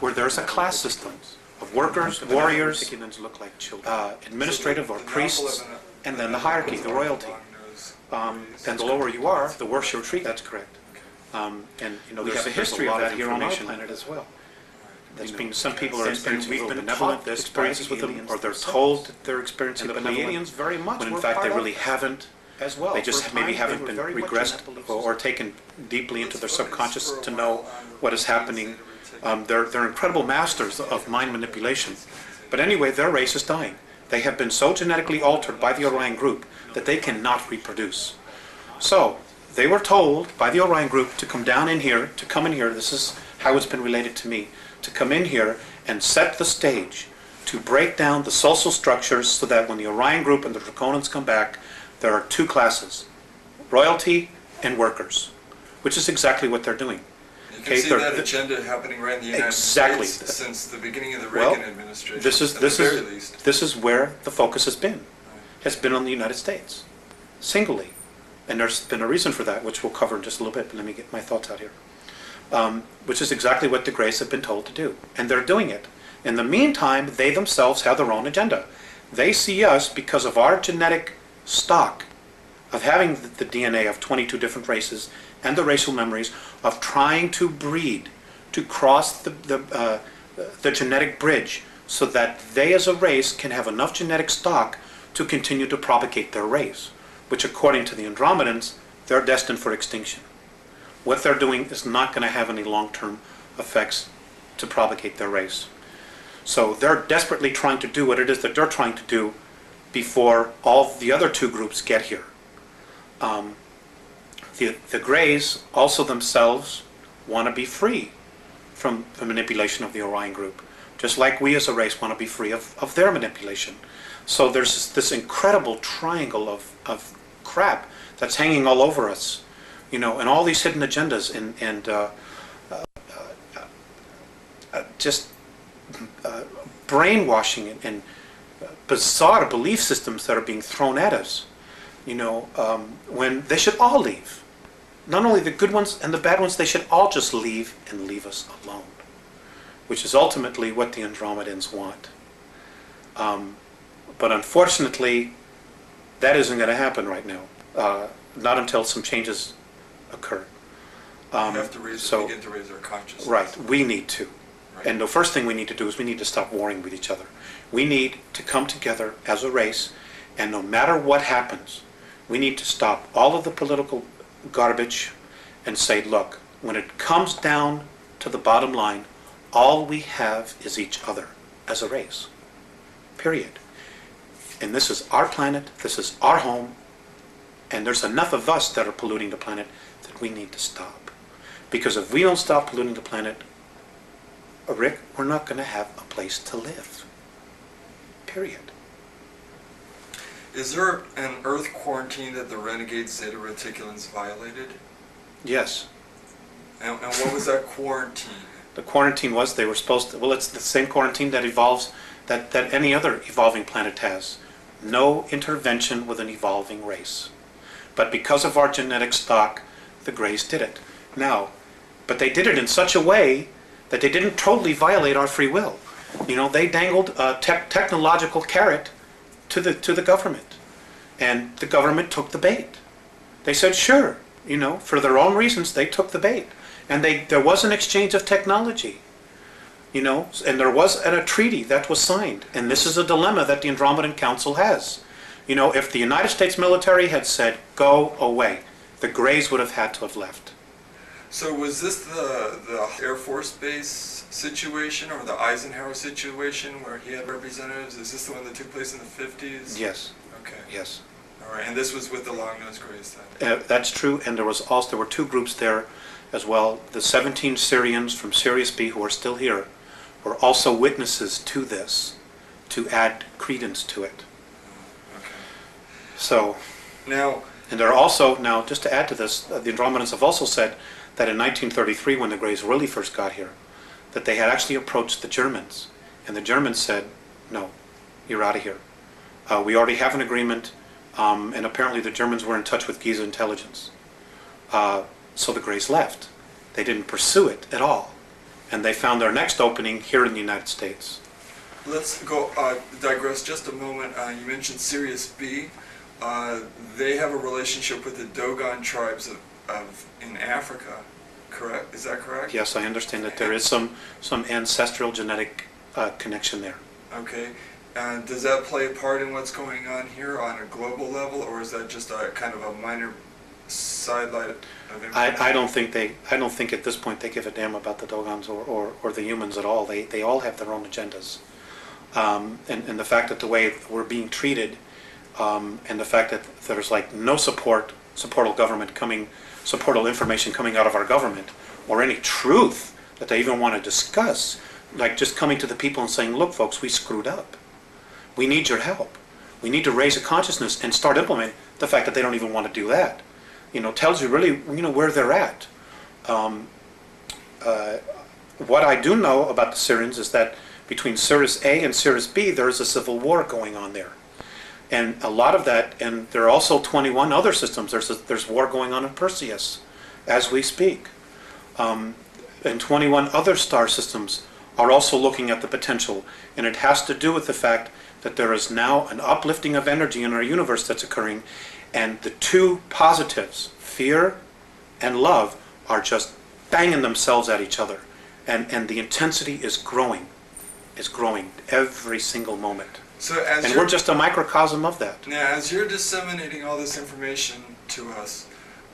where there's a class system of workers, warriors, administrative or priests, and then the hierarchy, the royalty. And the lower you are, the worse your treat. That's correct. And we have a history of that here on our planet as well. Some people are experiencing benevolent experiences with them, or they're told that they're experiencing benevolent, very much when in fact they really haven't. As well. They just maybe haven't been regressed or taken deeply into their subconscious to know what is happening. They're incredible masters of mind manipulation. But anyway, their race is dying. They have been so genetically altered by the Orion group that they cannot reproduce. So they were told by the Orion group to come in here, this is how it's been related to me, to come in here and set the stage to break down the social structures so that when the Orion group and the Draconians come back, there are two classes, royalty and workers, which is exactly what they're doing. You can see that agenda happening right in the United States since the beginning of the Reagan administration. This is where the focus has been on the United States, singly. And there's been a reason for that, which we'll cover in just a little bit, but let me get my thoughts out here. Which is exactly what the Greys have been told to do. And they're doing it. In the meantime, they themselves have their own agenda. They see us, because of our genetic stock of having the DNA of 22 different races and the racial memories of trying to breed, to cross the genetic bridge so that they as a race can have enough genetic stock to continue to propagate their race, which according to the Andromedans, they're destined for extinction. What they're doing is not going to have any long-term effects to propagate their race. So they're desperately trying to do what it is that they're trying to do before all the other two groups get here. The Greys also themselves want to be free from the manipulation of the Orion group, just like we as a race want to be free of their manipulation. So there's this incredible triangle of crap that's hanging all over us, and all these hidden agendas and just brainwashing and bizarre belief systems that are being thrown at us, when they should all leave. Not only the good ones and the bad ones, they should all just leave and leave us alone, which is ultimately what the Andromedans want. But unfortunately, that isn't going to happen right now, not until some changes occur. We have to begin to raise our consciousness. Right, we need to. Right. And the first thing we need to do is we need to stop warring with each other. We need to come together as a race, and no matter what happens, we need to stop all of the political garbage and say, look, when it comes down to the bottom line, all we have is each other as a race. Period. And this is our planet, this is our home, and there's enough of us that are polluting the planet that we need to stop. Because if we don't stop polluting the planet, Rick, we're not going to have a place to live. Period. Is there an Earth quarantine that the renegade Zeta Reticulans violated? Yes. And what was that quarantine? The quarantine was they were supposed to, well, it's the same quarantine that evolves, that any other evolving planet has. No intervention with an evolving race. But because of our genetic stock, the Greys did it. Now, but they did it in such a way that they didn't totally violate our free will. You know, they dangled a technological carrot to the government, and the government took the bait. They said, sure, you know, for their own reasons, they took the bait. And there was an exchange of technology, you know, and there was a treaty that was signed. And this is a dilemma that the Andromedan Council has. You know, if the United States military had said, go away, the Greys would have had to have left. So was this the Air Force Base situation or the Eisenhower situation where he had representatives? Is this the one that took place in the 50s? Yes. Okay. Yes. All right, and this was with the Long-Nosed Greys then? That's true, and there were two groups there as well. The 17 Syrians from Sirius B who are still here were also witnesses to this, to add credence to it. Okay. So, now, and there are also, now just to add to this, the Andromedans have also said that in 1933, when the Greys really first got here, that they had actually approached the Germans, and the Germans said, no, you're out of here. We already have an agreement, and apparently the Germans were in touch with Giza intelligence. So the Greys left. They didn't pursue it at all. And they found their next opening here in the United States. let's go digress just a moment. You mentioned Sirius B. They have a relationship with the Dogon tribes in Africa, correct? Is that correct? Yes, I understand that there is some ancestral genetic connection there. Okay. And does that play a part in what's going on here on a global level, or is that just a kind of a minor sidelight of information? I don't think at this point they give a damn about the Dogons or the humans at all. They all have their own agendas. And the fact that the way we're being treated, and the fact that there's like no supportal information coming out of our government, or any truth that they even want to discuss, like just coming to the people and saying, look folks, we screwed up. We need your help. We need to raise a consciousness and start implementing. The fact that they don't even want to do that, tells you really, where they're at. What I do know about the Syrians is that between Sirius A and Sirius B, there is a civil war going on there. And a lot of that, and there are also 21 other systems. There's war going on in Perseus as we speak. And 21 other star systems are also looking at the potential. And it has to do with the fact that there is now an uplifting of energy in our universe that's occurring, and the two positives, fear and love, are just banging themselves at each other. And the intensity is growing. It's growing every single moment. So and we're just a microcosm of that. Now, as you're disseminating all this information to us,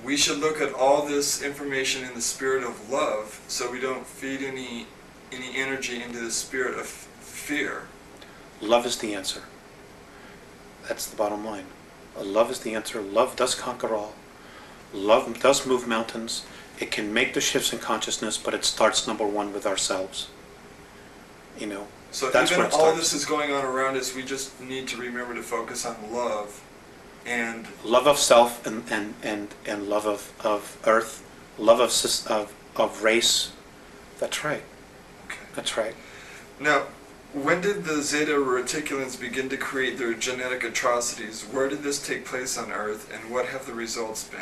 we should look at all this information in the spirit of love, so we don't feed any energy into the spirit of fear. Love is the answer. That's the bottom line. Love is the answer. Love does conquer all. Love does move mountains. It can make the shifts in consciousness, but it starts, number one, with ourselves. So that's even where it all starts. this is going on around us, we just need to remember to focus on love and love of self and love of earth, love of race. That's right. Okay. That's right. Now, when did the Zeta Reticulans begin to create their genetic atrocities? Where did this take place on Earth, and what have the results been?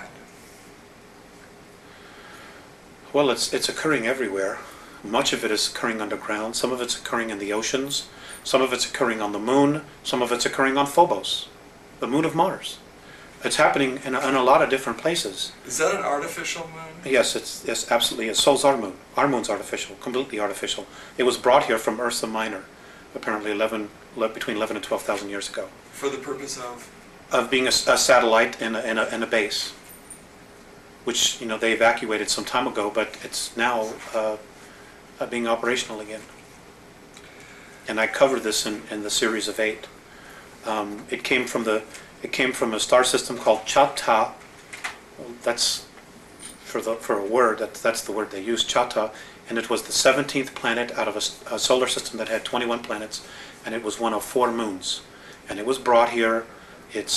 Well, it's occurring everywhere. Much of it is occurring underground. Some of it's occurring in the oceans. Some of it's occurring on the moon. Some of it's occurring on Phobos, the moon of Mars. It's happening in a lot of different places. Is that an artificial moon? Yes, yes, absolutely. It's so's our moon. Our moon's artificial, completely artificial. It was brought here from Ursa Minor, apparently between 11 and 12,000 years ago. For the purpose of? Of being a satellite and a base, which they evacuated some time ago, but it's now being operational again. And I covered this in the series of 8. It came from a star system called Chata. That's for a word. That's the word they use, Chata, and it was the 17th planet out of a solar system that had 21 planets, and it was one of 4 moons. And it was brought here. It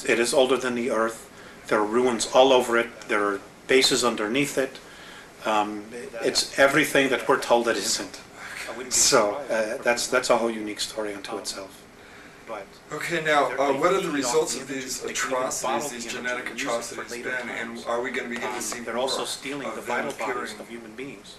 is older than the Earth. There are ruins all over it. There are bases underneath it. It's everything that we're told it isn't. So that's a whole unique story unto itself. But okay, now, what are the results of these atrocities, these genetic atrocities been, and are we going to begin to see they're more also stealing the of vital them appearing? bodies of human beings.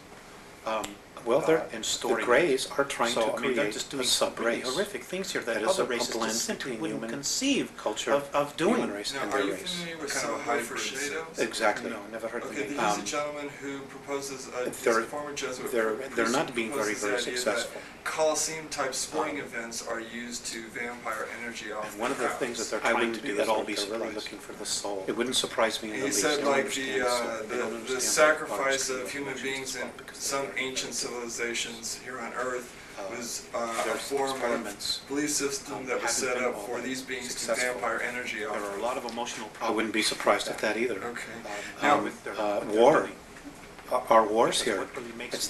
Well, the Greys are trying to create they're just doing some pretty sub-race. horrific things here that That is other a races blend just simply between wouldn't human conceive culture, of doing. human race, Now, and are their you race. familiar with kind of a hybrid shadows? Exactly. No, never heard of Okay, them. he's a gentleman who proposes, he's they're- a former Jesuit. they're not being very, proposes very the idea successful. that Coliseum-type sporting events are used to vampire energy off And one of the crowds. they're trying to do is they're really looking for the soul. It wouldn't surprise me in the He least. said, They don't like understand the soul. They don't the understand sacrifice the of human beings in some ancient civilizations here on Earth was a form experiments, of belief system that was haven't set been up all for that these beings to successful. vampire energy off. There are a lot of emotional problems. I wouldn't be surprised at that either. Okay. Now, War. Our wars here, it's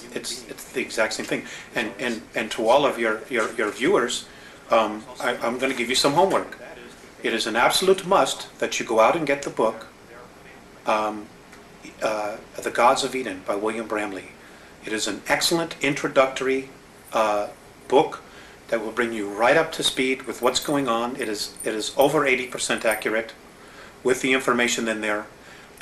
the exact same thing. And to all of your viewers, I'm going to give you some homework. It is an absolute must that you go out and get the book, The Gods of Eden by William Bramley. It is an excellent introductory book that will bring you right up to speed with what's going on. It is over 80% accurate with the information in there,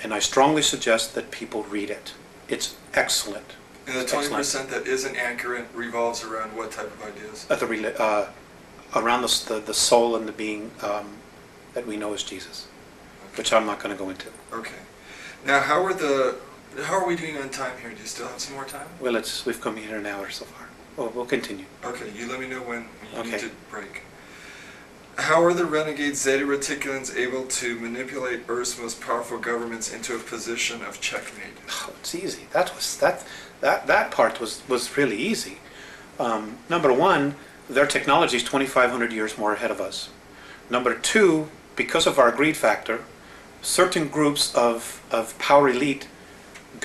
and I strongly suggest that people read it. It's excellent. and the 20% that isn't accurate revolves around what type of ideas? Around the soul and the being that we know as Jesus, which I'm not going to go into. Okay. Now, how are we doing on time here? Do you still have some more time? Well, we've come here an hour so far. We'll continue. Okay, you let me know when you Okay. need to break. How are the renegade Zeta Reticulans able to manipulate Earth's most powerful governments into a position of checkmate? Oh, it's easy. That part was really easy. Number one, their technology is 2,500 years more ahead of us. Number two, because of our greed factor, certain groups of power elite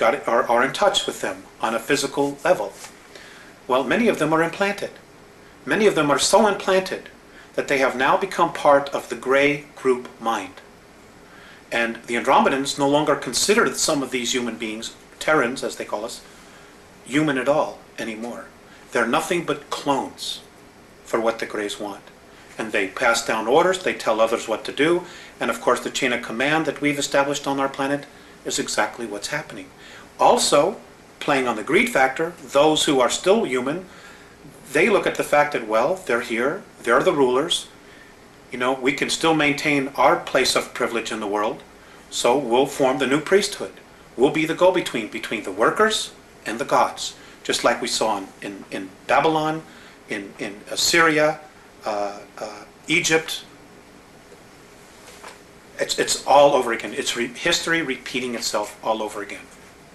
are in touch with them on a physical level. Well, many of them are implanted. Many of them are so implanted that they have now become part of the gray group mind. And the Andromedans no longer consider some of these human beings, Terrans as they call us, human at all anymore. They're nothing but clones for what the Greys want. And they pass down orders, they tell others what to do, and of course the chain of command that we've established on our planet is exactly what's happening. Also, playing on the greed factor, those who are still human, they look at the fact that, well, they're here, they're the rulers, we can still maintain our place of privilege in the world, so we'll form the new priesthood. We'll be the go-between between the workers and the gods, just like we saw in Babylon, in Assyria, Egypt. It's all over again. It's history repeating itself all over again.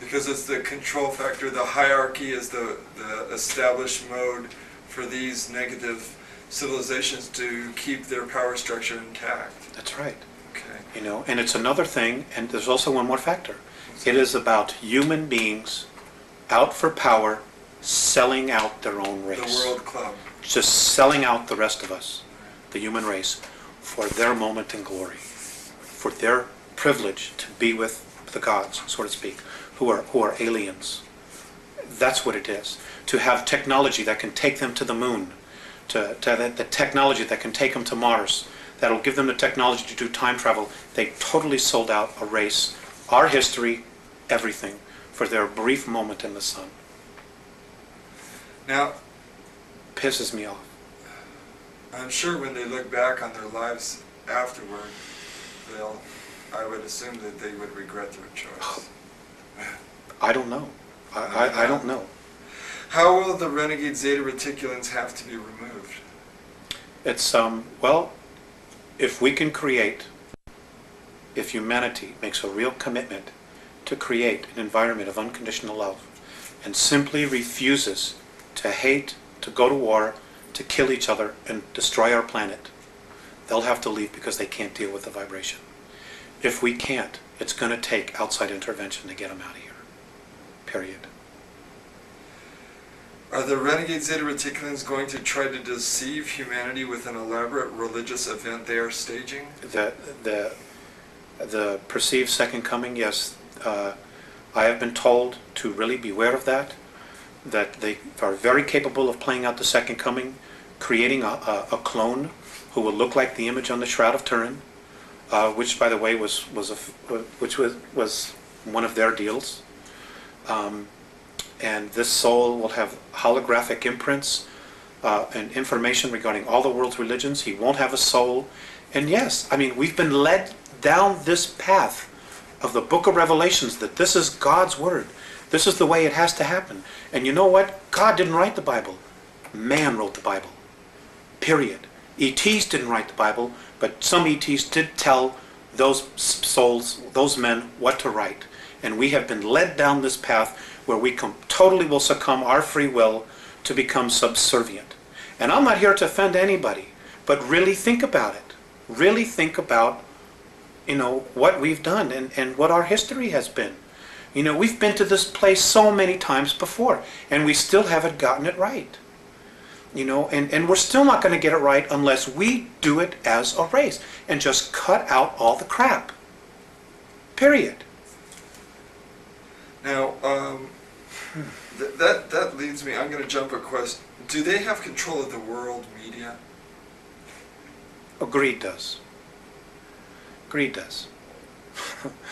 Because it's the control factor, the hierarchy is the established mode for these negative civilizations to keep their power structure intact. That's right. Okay. And it's another thing, and there's also one more factor. It is about human beings out for power, selling out their own race. The World Club. Just selling out the rest of us, the human race, for their moment in glory, for their privilege to be with the gods, so to speak, who are aliens. That's what it is. To have technology that can take them to the moon, to have the technology that can take them to Mars, that'll give them the technology to do time travel. They totally sold out a race, our history, everything, for their brief moment in the sun. Now, Pisses me off. I'm sure when they look back on their lives afterward, I would assume that they would regret their choice. I don't know. I don't know. How will the renegade Zeta Reticulans have to be removed? It's, if humanity makes a real commitment to create an environment of unconditional love and simply refuses to hate, to go to war, to kill each other and destroy our planet, they'll have to leave because they can't deal with the vibration. If we can't, it's going to take outside intervention to get them out of here. Period. Are the renegade Zeta Reticulans going to try to deceive humanity with an elaborate religious event they are staging? The perceived second coming, yes. I have been told to really beware of that they are very capable of playing out the second coming, creating a clone who will look like the image on the Shroud of Turin, which, by the way, was one of their deals. And this soul will have holographic imprints and information regarding all the world's religions. He won't have a soul. And yes, I mean, we've been led down this path of the book of Revelations, that this is God's word. This is the way it has to happen. And you know what? God didn't write the Bible. Man wrote the Bible. Period. ETs didn't write the Bible, but some ETs did tell those souls, those men, what to write. And we have been led down this path where we totally will succumb our free will to become subservient. And I'm not here to offend anybody, but really think about it. Really think about, what we've done and what our history has been. We've been to this place so many times before, and we still haven't gotten it right. And we're still not going to get it right unless we do it as a race and just cut out all the crap. Period. Now, that leads me, I'm going to jump a question. Do they have control of the world media? Oh, greed does. Greed does.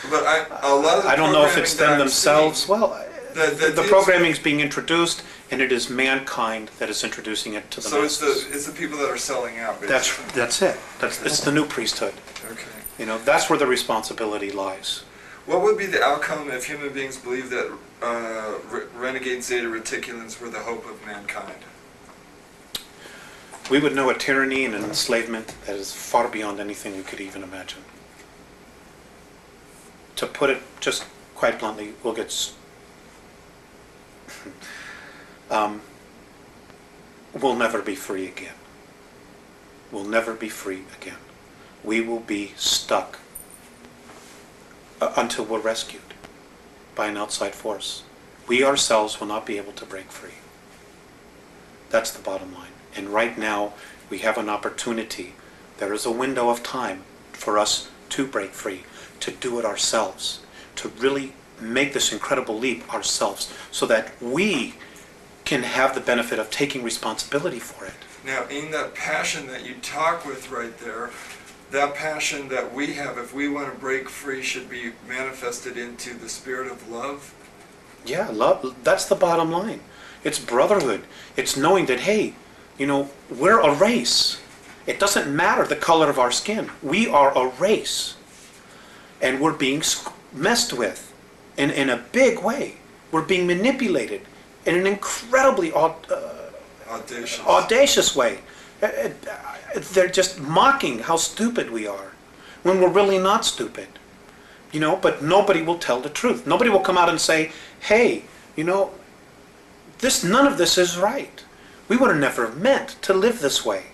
But a lot of the I don't know if it's them themselves. Seeing, well, the programming is being introduced, and it is mankind that is introducing it to the masses. So it's the people that are selling out, basically. That's it. It's the new priesthood. Okay. That's where the responsibility lies. What would be the outcome if human beings believed that renegade Zeta Reticulans were the hope of mankind? We would know a tyranny and an enslavement that is far beyond anything we could even imagine. To put it just quite bluntly, we'll get... we'll never be free again. We'll never be free again. We will be stuck until we're rescued by an outside force. We ourselves will not be able to break free. That's the bottom line. And right now, we have an opportunity. There is a window of time for us to break free, to do it ourselves, to really make this incredible leap ourselves, so that we can have the benefit of taking responsibility for it. Now, in that passion that you talk with right there, that passion that we have, if we want to break free, should be manifested into the spirit of love? Yeah, love. That's the bottom line. It's brotherhood. It's knowing that, hey, we're a race. It doesn't matter the color of our skin. We are a race. And we're being messed with in a big way. We're being manipulated in an incredibly audacious way. They're just mocking how stupid we are, when we're really not stupid. But nobody will tell the truth. Nobody will come out and say, hey, none of this is right. We would have never meant to live this way.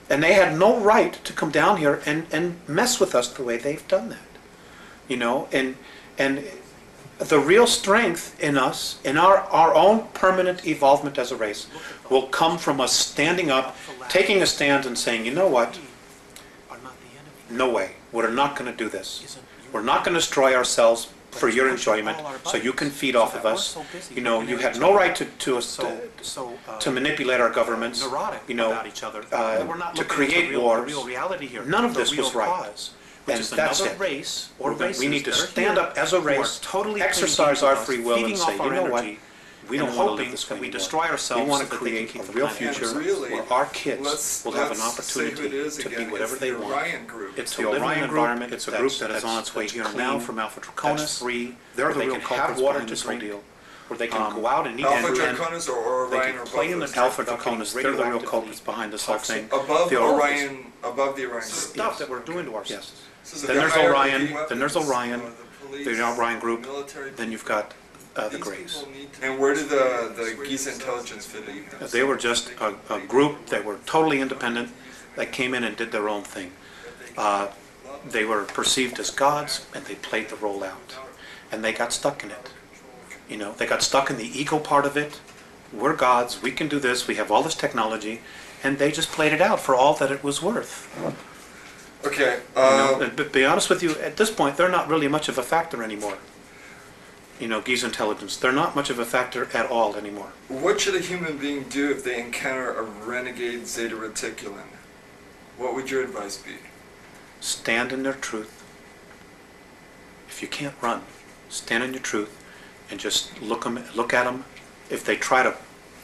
And they had no right to come down here and mess with us the way they've done that. And the real strength in us, in our own permanent evolvement as a race, will come from us standing up, taking a stand and saying, you know what? No way. We're not going to do this. We're not going to destroy ourselves for your enjoyment, so you can feed off of us. You had no right to manipulate our governments, to create wars. None of this was right. And that's it. We need to stand up as a race, exercise our free will, and say, you know what? We don't want to live this way anymore. We destroy ourselves. We want to create a real future where our kids will have an opportunity to be whatever they want. It's the Orion group. It's a group that is on its way here now from Alpha Draconis. Free. They're the real culprits water to drink, where they can go out and eat. Alpha Draconis or Orion or play in the Alpha Draconis. They're the real culprits behind this whole thing. Above the Orion stuff that we're doing to ourselves. Then there's Orion. Then there's Orion. The Orion group. Then you've got the Greys. And where did the Giza intelligence fit in? They were just a group that were totally independent, that came in and did their own thing. They were perceived as gods, and they played the role out. And they got stuck in it. They got stuck in the ego part of it. We're gods, we can do this, we have all this technology, and they just played it out for all that it was worth. Okay. But to be honest with you, at this point, they're not really much of a factor anymore. Giza intelligence. They're not much of a factor at all anymore. What should a human being do if they encounter a renegade Zeta Reticulan? What would your advice be? Stand in their truth. If you can't run, stand in your truth and just look at them. If they try to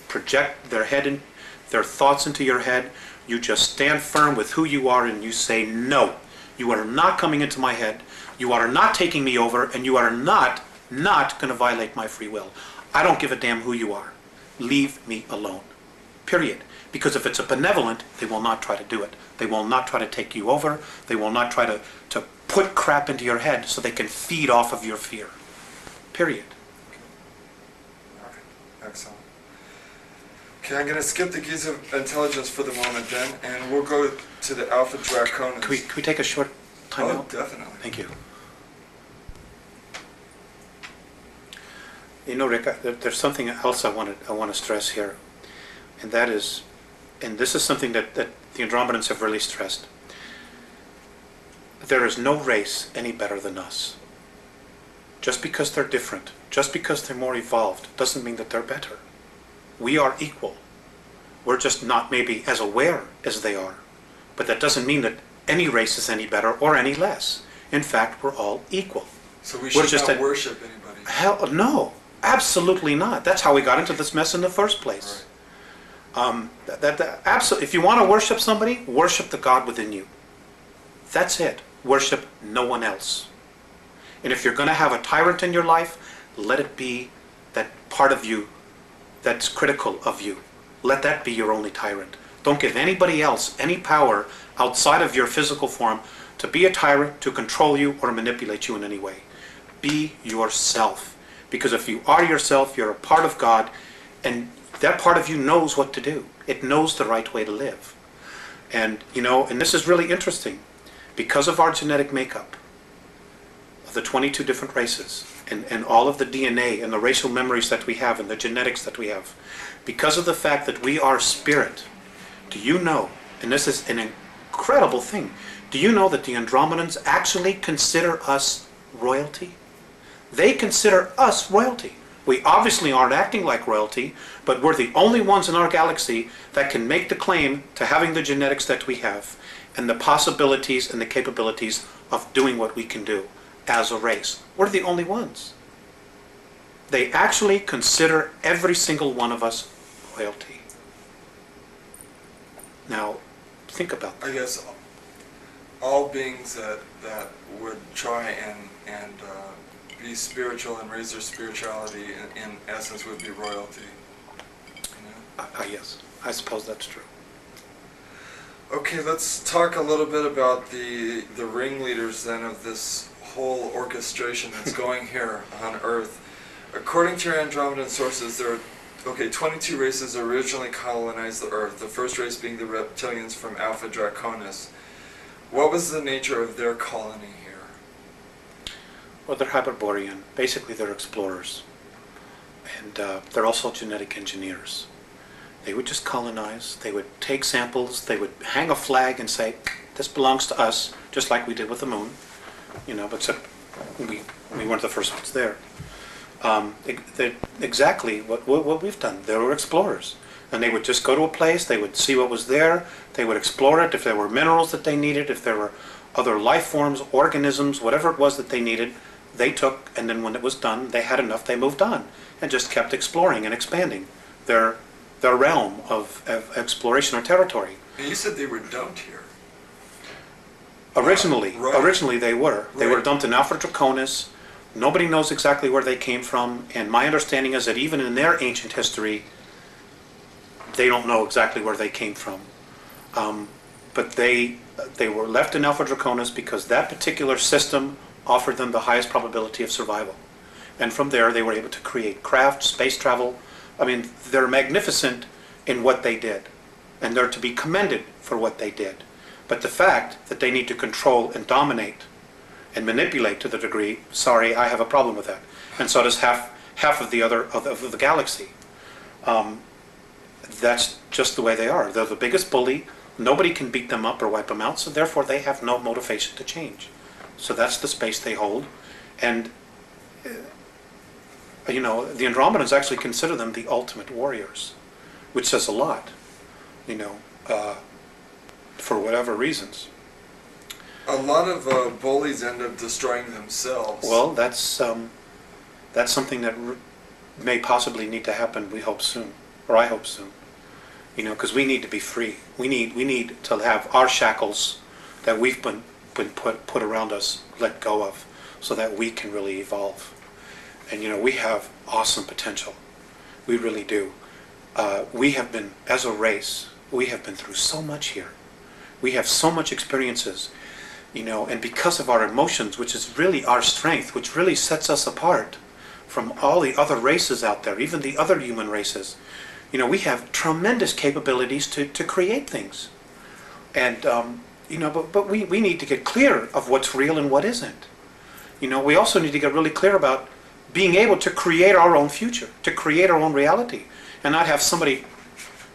project their thoughts into your head, you just stand firm with who you are and you say, no, you are not coming into my head, you are not taking me over, and you are not going to violate my free will. I don't give a damn who you are. Leave me alone. Period. Because if it's a benevolent, they will not try to do it. They will not try to take you over. They will not try to put crap into your head so they can feed off of your fear. Period. All right. Excellent. Okay, I'm going to skip the Giza intelligence for the moment then, and we'll go to the Alpha Draconis. Can we take a short time out? Oh, definitely. Thank you. Rick, there's something else I want to stress here, and that is, and this is something that the Andromedans have really stressed. There is no race any better than us. Just because they're different, just because they're more evolved, doesn't mean that they're better. We are equal. We're just not maybe as aware as they are. But that doesn't mean that any race is any better or any less. In fact, we're all equal. So we should not worship anybody? Hell, no. Absolutely not. That's how we got into this mess in the first place. Right. Absolutely. If you want to worship somebody, worship the God within you. That's it. Worship no one else. And if you're going to have a tyrant in your life, let it be that part of you that's critical of you. Let that be your only tyrant. Don't give anybody else any power outside of your physical form to be a tyrant, to control you, or manipulate you in any way. Be yourself. Because if you are yourself, you're a part of God, and that part of you knows what to do. It knows the right way to live. And, and this is really interesting. Because of our genetic makeup, of the 22 different races, and all of the DNA and the racial memories that we have and the genetics that we have, because of the fact that we are spirit, do you know, and this is an incredible thing, do you know that the Andromedans actually consider us royalty? They consider us royalty. We obviously aren't acting like royalty, but we're the only ones in our galaxy that can make the claim to having the genetics that we have and the possibilities and the capabilities of doing what we can do as a race. We're the only ones. They actually consider every single one of us royalty. Now, think about that. I guess all beings that would try and be spiritual and raise their spirituality in essence would be royalty. Yes, I suppose that's true. Okay, let's talk a little bit about the ringleaders then of this whole orchestration that's going here on Earth. According to your Andromedan sources, there are 22 races originally colonized the Earth, the first race being the Reptilians from Alpha Draconis. What was the nature of their colony here? Well, they're Hyperborean. Basically, they're explorers. And they're also genetic engineers. They would just colonize. They would take samples. They would hang a flag and say, this belongs to us, just like we did with the moon. But except we weren't the first ones there. Exactly what we've done. They were explorers. And they would just go to a place, they would see what was there, they would explore it, if there were minerals that they needed, if there were other life forms, organisms, whatever it was that they needed, they took, and then when it was done, they had enough, they moved on, and just kept exploring and expanding their realm of exploration or territory. And you said they were dumped here. Originally, Right. Originally they were. They Right. were dumped in Alpha Draconis. Nobody knows exactly where they came from, and my understanding is that even in their ancient history, they don't know exactly where they came from. But they were left in Alpha Draconis because that particular system offered them the highest probability of survival. And from there, they were able to create craft, space travel. I mean, they're magnificent in what they did, and they're to be commended for what they did. But the fact that they need to control and dominate and manipulate to the degree, sorry, I have a problem with that. And so does half of the other of the galaxy. That's just the way they are. They're the biggest bully. Nobody can beat them up or wipe them out, so therefore they have no motivation to change. So that's the space they hold. And You know, the Andromedans actually consider them the ultimate warriors, which says a lot, you know, for whatever reasons. A lot of bullies end up destroying themselves. Well, that's something that may possibly need to happen, we hope soon, or I hope soon. You know, because we need to be free. We need to have our shackles that we've been put around us let go of, so that we can really evolve. And you know, we have awesome potential. We really do. We have been, as a race, we have been through so much here. We have so much experiences, you know, and because of our emotions, which is really our strength, which really sets us apart from all the other races out there, even the other human races, you know, we have tremendous capabilities to create things. And, you know, but we need to get clear of what's real and what isn't. You know, we also need to get really clear about being able to create our own future, to create our own reality, and not have somebody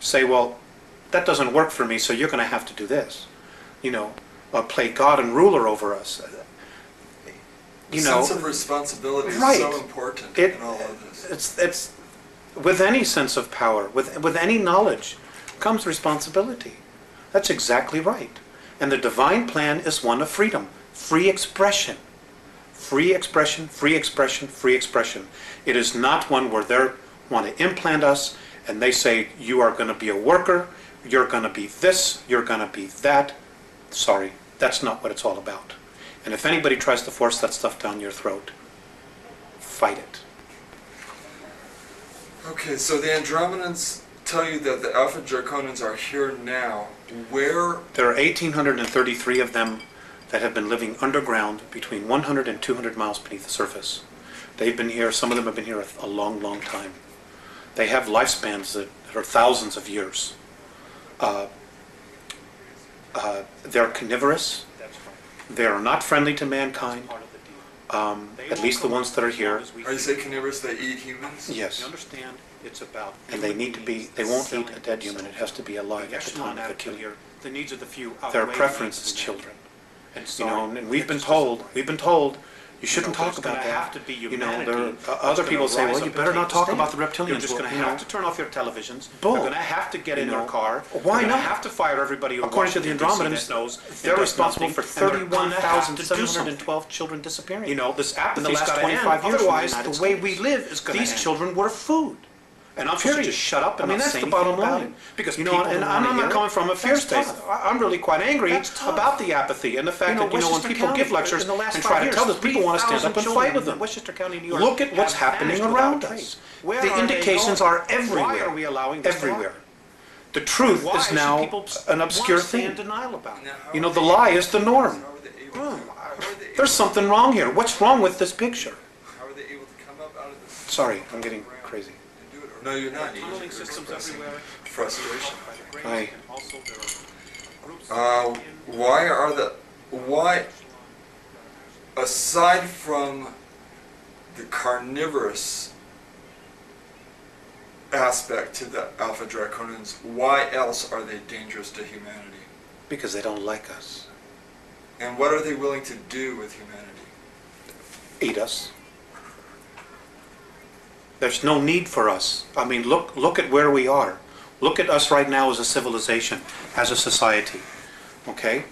say, well, that doesn't work for me, so you're going to have to do this. You know, play God and ruler over us. You know, sense of responsibility is right. so important in all of this. It's with any sense of power, with any knowledge, comes responsibility. That's exactly right. And the divine plan is one of freedom, free expression. Free expression, free expression, free expression. It is not one where they want to implant us and they say, you are going to be a worker, you're going to be this, you're going to be that. Sorry, that's not what it's all about. And if anybody tries to force that stuff down your throat, fight it. Okay, so the Andromedans tell you that the Alpha Draconans are here now. Where? There are 1,833 of them that have been living underground between 100 and 200 miles beneath the surface. They've been here, some of them have been here a long, long time. They have lifespans that are thousands of years. They're carnivorous. They are not friendly to mankind, at least the ones that are here. Are you saying carnivorous, they eat humans? Yes. And they need to be, they won't eat a dead human, it has to be alive at the time of the killing. Their preference is children. You know, and we've been told, you shouldn't talk about that. You know, there are other people say, well, you better not talk about the reptilians. You're just going to have to turn off your televisions. Bull. You're going to have to get in your car. Why not? Have to fire everybody who According to the Andromedans, they're responsible for nothing, 31,712 children disappearing. You know, this apathy's in the last got to 25 end. years. Otherwise, the way we live is going to These children were food. And I'm supposed to just shut up and not that's say the anything bottom about line. it? Because you know, and I'm not coming from a fear state. I'm really quite angry about the apathy and the fact that, you know, when people give lectures and try to tell us, people want to stand up and fight with them. Westchester County, New York, Look at what's happening around us. The indications are everywhere. Why are we allowing this everywhere? The truth Why is now people an obscure want to stay thing. in denial about it? You know, the lie is the norm. How are they able to, There's something wrong here. What's wrong with this picture? how are they able to come up out of this? Sorry, I'm getting crazy. And do it? Or no, you're not. You're Tunneling just systems expressing everywhere. frustration. Aye. And also there are groups Why, aside from the carnivorous aspect to the Alpha Draconans, why else are they dangerous to humanity? Because they don't like us. And what are they willing to do with humanity? Eat us. There's no need for us. I mean, look at where we are. Look at us right now as a civilization, as a society. Okay?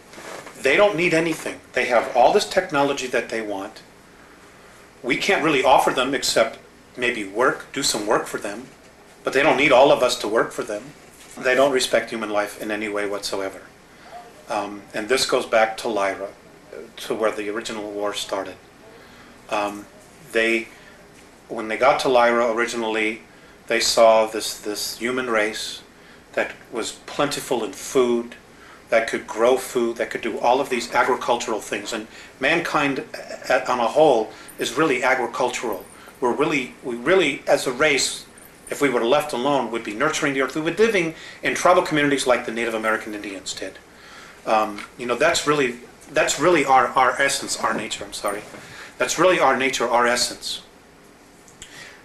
They don't need anything. They have all this technology that they want. We can't really offer them except maybe work, do some work for them. But they don't need all of us to work for them. They don't respect human life in any way whatsoever. And this goes back to Lyra, to where the original war started. When they got to Lyra originally, they saw this human race that was plentiful in food, that could grow food, that could do all of these agricultural things. And mankind on a whole is really agricultural. We really, as a race, if we were left alone, would be nurturing the earth. We would be living in tribal communities like the Native American Indians did. You know, that's really our essence, our nature, I'm sorry. That's really our nature, our essence.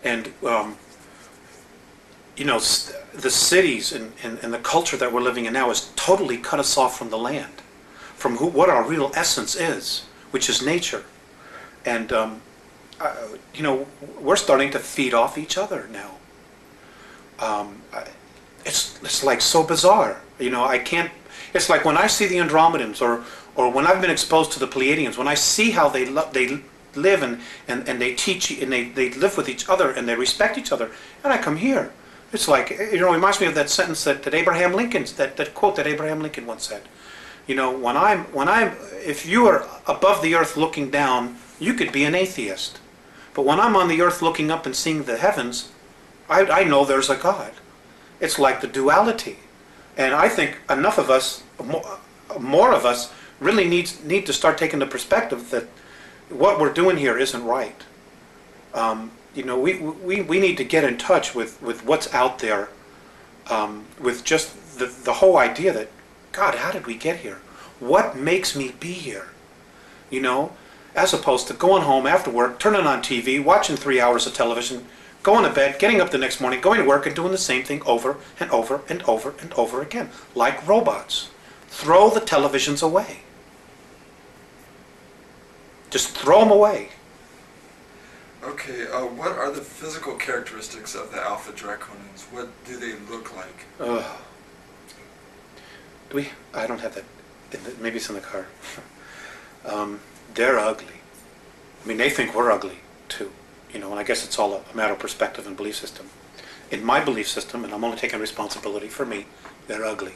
And, you know, the cities and the culture that we're living in now has totally cut us off from the land, from what our real essence is, which is nature. And you know, we're starting to feed off each other now. It's like so bizarre. You know, I can't, it's like when I see the Andromedans or when I've been exposed to the Pleiadians, when I see how they live and they teach and they live with each other and they respect each other, and I come here. It's like, you know, it reminds me of that sentence that Abraham Lincoln, that quote that Abraham Lincoln once said. You know, if you are above the earth looking down, you could be an atheist. But when I'm on the earth looking up and seeing the heavens, I know there's a God. It's like the duality. And I think enough of us, more of us, really need to start taking the perspective that what we're doing here isn't right. You know, we need to get in touch with what's out there, with just the whole idea that, God, how did we get here? What makes me be here? You know, as opposed to going home after work, turning on TV, watching 3 hours of television, going to bed, getting up the next morning, going to work and doing the same thing over and over and over and over again, like robots. Throw the televisions away. Just throw them away. Okay, what are the physical characteristics of the Alpha Draconans? What do they look like? I don't have that. Maybe it's in the car. They're ugly. I mean, they think we're ugly too. You know, and I guess it's all a matter of perspective and belief system. In my belief system, and I'm only taking responsibility for me, they're ugly.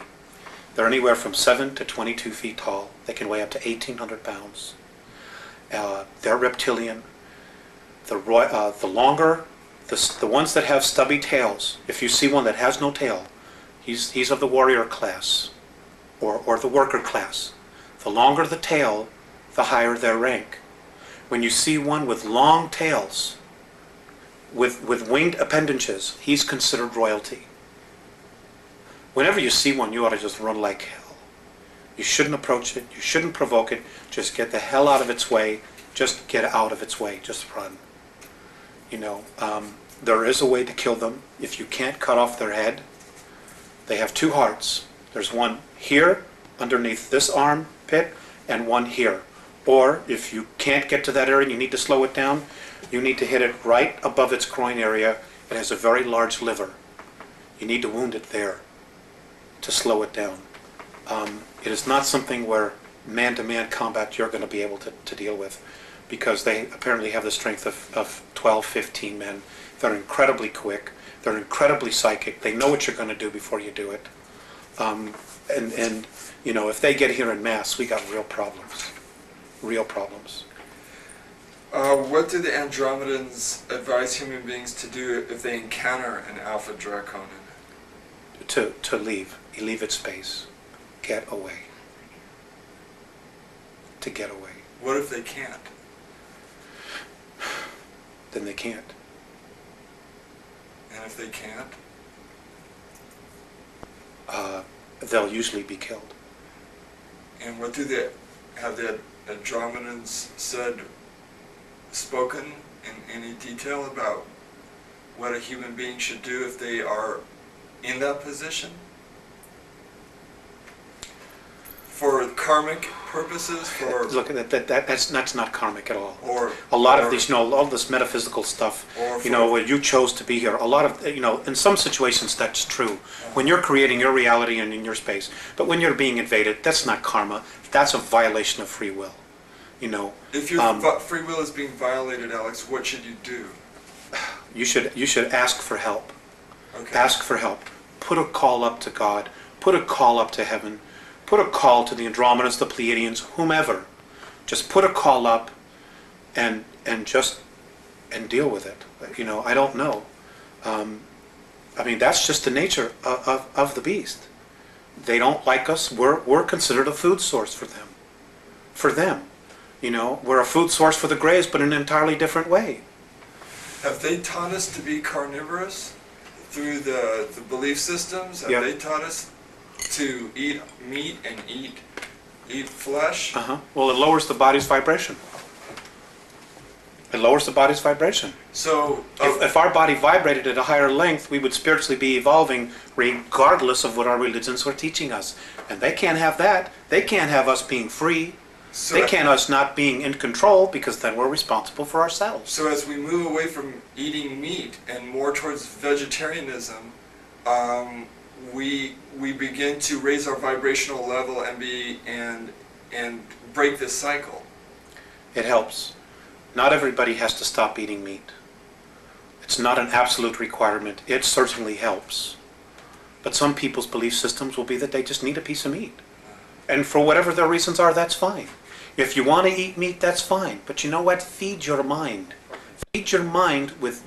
They're anywhere from 7 to 22 feet tall. They can weigh up to 1,800 pounds. They're reptilian. The ones that have stubby tails, if you see one that has no tail, he's of the warrior class or the worker class. The longer the tail, the higher their rank. When you see one with long tails, with winged appendages, he's considered royalty. Whenever you see one, you ought to just run like hell. You shouldn't approach it. You shouldn't provoke it. Just get the hell out of its way. Just get out of its way. Just run. You know, there is a way to kill them. If you can't cut off their head, they have two hearts. There's one here, underneath this armpit, and one here. Or if you can't get to that area and you need to slow it down, you need to hit it right above its groin area. It has a very large liver. You need to wound it there to slow it down. It is not something where man-to-man combat you're going to be able to deal with, because they apparently have the strength of 12, 15 men. They're incredibly quick. They're incredibly psychic. They know what you're going to do before you do it. And you know, if they get here in mass, we got real problems. Real problems. What do the Andromedans advise human beings to do if they encounter an Alpha Draconan? To leave. You leave its space. Get away. To get away. What if they can't? Then they can't. And if they can't? They'll usually be killed. And what have the Andromedans spoken in any detail about what a human being should do if they are in that position? For karmic purposes? Look, that's not karmic at all. Or a lot of these, you know, all this metaphysical stuff, you know, where you chose to be here. A lot of, you know, in some situations that's true. When you're creating your reality and in your space. But when you're being invaded, that's not karma. That's a violation of free will. You know. If your free will is being violated, Alex, what should you do? You should ask for help. Okay. Ask for help. Put a call up to God. Put a call up to heaven. Put a call to the Andromedans, the Pleiadians, whomever. Just put a call up and deal with it. You know, I don't know. I mean, that's just the nature of the beast. They don't like us. We're considered a food source for them. For them. You know, we're a food source for the Greys, but in an entirely different way. Have they taught us to be carnivorous through the belief systems? Have Yep. they taught us to eat meat and eat flesh? Well, it lowers the body's vibration. It lowers the body's vibration. So, If our body vibrated at a higher length, we would spiritually be evolving regardless of what our religions were teaching us. And they can't have that. They can't have us being free. So, They can't us not being in control, because then we're responsible for ourselves. so as we move away from eating meat and more towards vegetarianism, we begin to raise our vibrational level and break this cycle. It helps. Not everybody has to stop eating meat. It's not an absolute requirement. It certainly helps. But some people's belief systems will be that they just need a piece of meat. And for whatever their reasons are, that's fine. If you want to eat meat, that's fine. But you know what? Feed your mind. Feed your mind with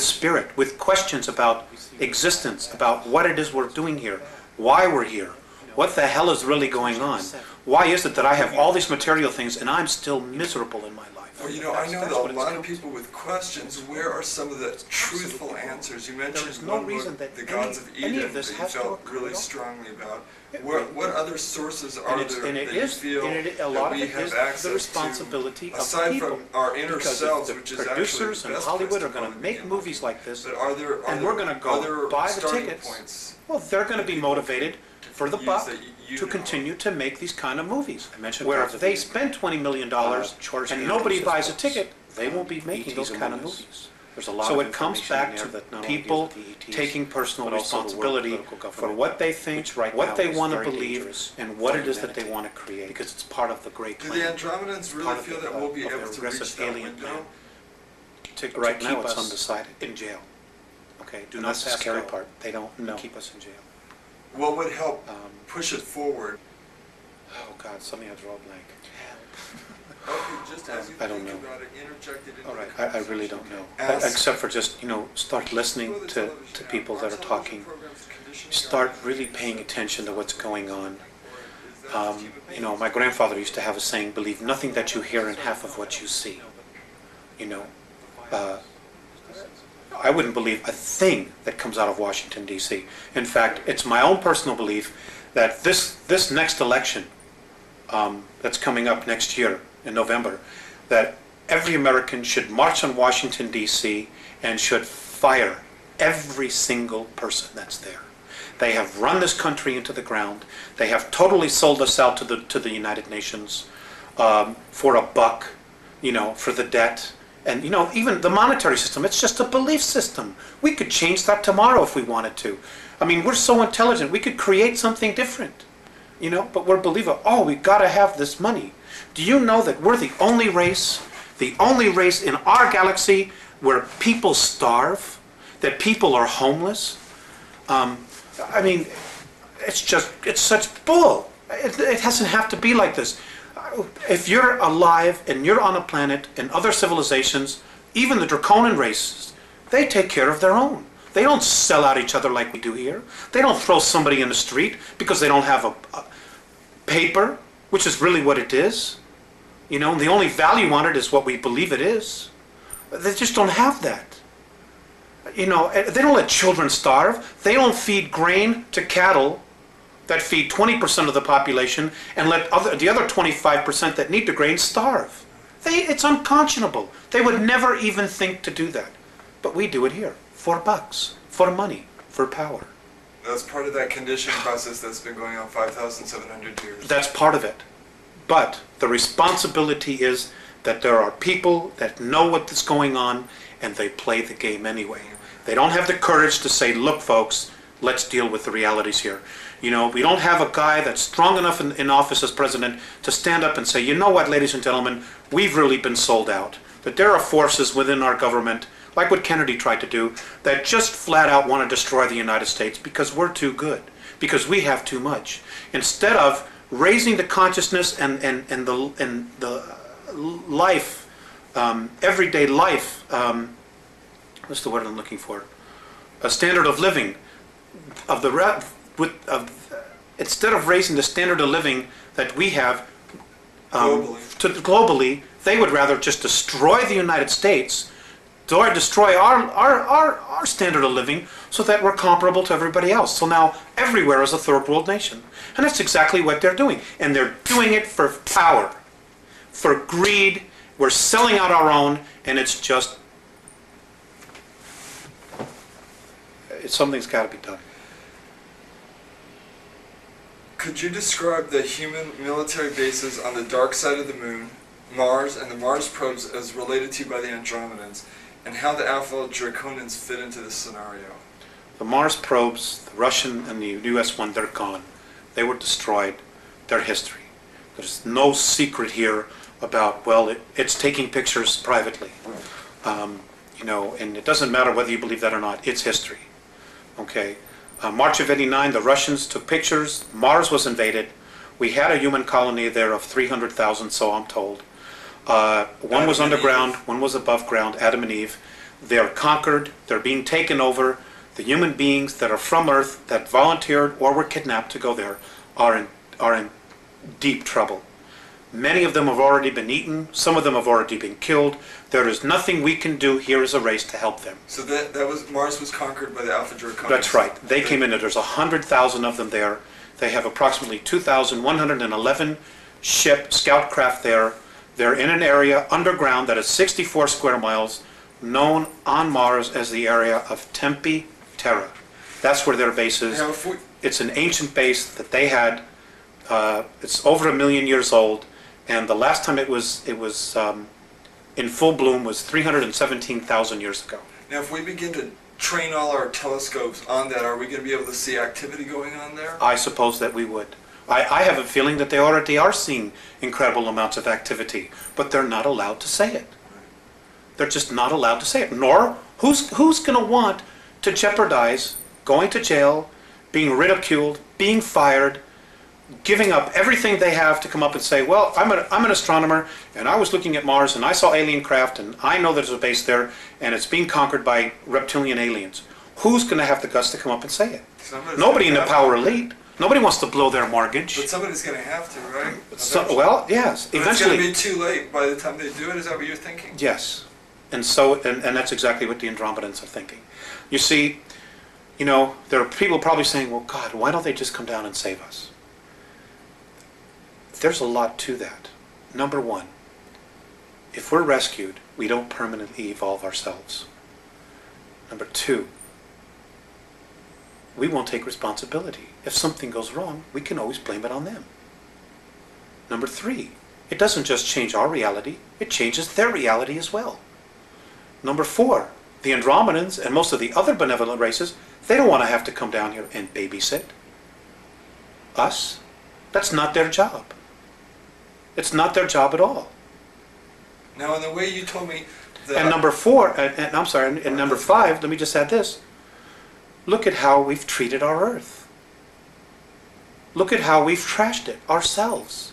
spirit, with questions about existence, about what it is we're doing here, why we're here, what the hell is really going on. Why is it that I have all these material things and I'm still miserable in my life? Well, you know, I know that a lot of people with questions, where are some of the truthful answers? You mentioned no one reason book, that The Gods of any Eden, of this that you has to felt occur really at all. strongly about. What other sources are there And it that you is, feel and a that lot of we it have is access the responsibility to, of aside people. from our inner Because selves, if which the is actually producers the in best Hollywood place are to going to probably make begin. movies like this, But are there and we're going to go buy the tickets. Points Well, they're going to be motivated for the use buck that you to know? continue to make these kind of movies. I mentioned Where Gods if of they Eden. spend $20 million Shortest and answers nobody buys a books. ticket, they won't be making those ETs kind of among us. movies. There's a lot So of it comes information back in there to that not only deals people with the ETs, taking personal but also the world responsibility political for government, what they think, which right what now they is want to very believe, dangerous and what for it is that they humanity. want to create, because it's part of the great Do plan. the Andromedans really Part of feel the, that we'll be of able their to aggressive reach that alien window? plan. To Right keep now it's us undecided. in jail. Okay, do And not that's the pass scary go. part. They don't know. Keep us in jail. What would help Um, push it forward? Oh God, suddenly I draw a blank. Okay, just as you I don't think know. about it, interject it into All right, the I really don't know. Ask- Except for just, start listening Well, the to television people app, that our are television talking. program's conditioning Start our really minds. paying attention to what's going on. Or is that just human My grandfather used to have a saying, believe nothing that you hear and half of what you see. I wouldn't believe a thing that comes out of Washington, D.C. In fact, it's my own personal belief that this next election that's coming up next year in November, that every American should march on Washington, D.C. and should fire every single person that's there. They have run this country into the ground. They have totally sold us out to the United Nations for a buck, for the debt. And, even the monetary system, it's just a belief system. We could change that tomorrow if we wanted to. I mean, we're so intelligent. We could create something different, but we're believing, we've got to have this money. Do you know that we're the only race in our galaxy where people starve, that people are homeless? I mean, it's such bull. It doesn't have to be like this. If you're alive and you're on a planet and other civilizations, even the draconian races, they take care of their own. They don't sell out each other like we do here. They don't throw somebody in the street because they don't have a paper, which is really what it is. And the only value on it is what we believe it is. They just don't have that. They don't let children starve. They don't feed grain to cattle that feed 20% of the population and let the other 25% that need the grain starve. It's unconscionable. They would never even think to do that. But we do it here. For bucks, for money, for power. That's part of that conditioning process that's been going on 5,700 years. That's part of it. But the responsibility is that there are people that know what's going on and they play the game anyway. They don't have the courage to say, look folks, let's deal with the realities here. We don't have a guy that's strong enough in office as president to stand up and say, you know what, ladies and gentlemen, we've really been sold out. That there are forces within our government, like what Kennedy tried to do, that just flat out want to destroy the United States because we're too good, because we have too much. Instead of raising the consciousness and the life, everyday life, what's the word I'm looking for? A standard of living of instead of raising the standard of living that we have globally, they would rather just destroy the United States, destroy our standard of living so that we're comparable to everybody else. So now everywhere is a third world nation. And that's exactly what they're doing. And they're doing it for power, for greed. We're selling out our own, and something's got to be done. Could you describe the human military bases on the dark side of the moon, Mars, and the Mars probes as related to you by the Andromedans, and how the Alpha Draconians fit into this scenario? The Mars probes, the Russian and the US one, they're gone. They were destroyed. They're history. There's no secret here about, well, it's taking pictures privately. You know, and it doesn't matter whether you believe that or not. It's history. Okay. March of '89, the Russians took pictures. Mars was invaded. We had a human colony there of 300,000, so I'm told. One was underground, one was above ground, Adam and Eve. They're conquered. They're being taken over. The human beings that are from Earth, that volunteered or were kidnapped to go there, are in deep trouble. Many of them have already been eaten. Some of them have already been killed. There is nothing we can do here as a race to help them. So that was Mars was conquered by the Alpha Draconians. That's right. They came in. There's 100,000 of them there. They have approximately 2,111 scout craft there. They're in an area underground that is 64 square miles, known on Mars as the area of Tempe Terra. That's where their base is. Now, It's an ancient base that they had. It's over 1 million years old, and the last time it was in full bloom was 317,000 years ago. Now, if we begin to train all our telescopes on that, are we going to be able to see activity going on there? I suppose that we would. I have a feeling that they already are seeing incredible amounts of activity, but they're not allowed to say it. They're just not allowed to say it. Nor, who's going to want to jeopardize going to jail, being ridiculed, being fired, giving up everything they have to come up and say, well, I'm an astronomer, and I was looking at Mars, and I saw alien craft, and I know there's a base there, and it's being conquered by reptilian aliens. Who's going to have the guts to come up and say it? Nobody in the power elite. Nobody wants to blow their mortgage. But somebody's going to have to, right? Well, yes. But eventually. It's going to be too late by the time they do it. Is that what you're thinking? Yes. And that's exactly what the Andromedans are thinking. You see, you know, there are people probably saying, well, God, why don't they just come down and save us? There's a lot to that. Number one, if we're rescued, we don't permanently evolve ourselves. Number two, we won't take responsibility. If something goes wrong, we can always blame it on them. Number three, it doesn't just change our reality, it changes their reality as well. Number four, the Andromedans and most of the other benevolent races, they don't want to have to come down here and babysit us. That's not their job. It's not their job at all. Now, in the way you told me that... And number four, and I'm sorry, and number five, let me just add this. Look at how we've treated our Earth. Look at how we've trashed it ourselves.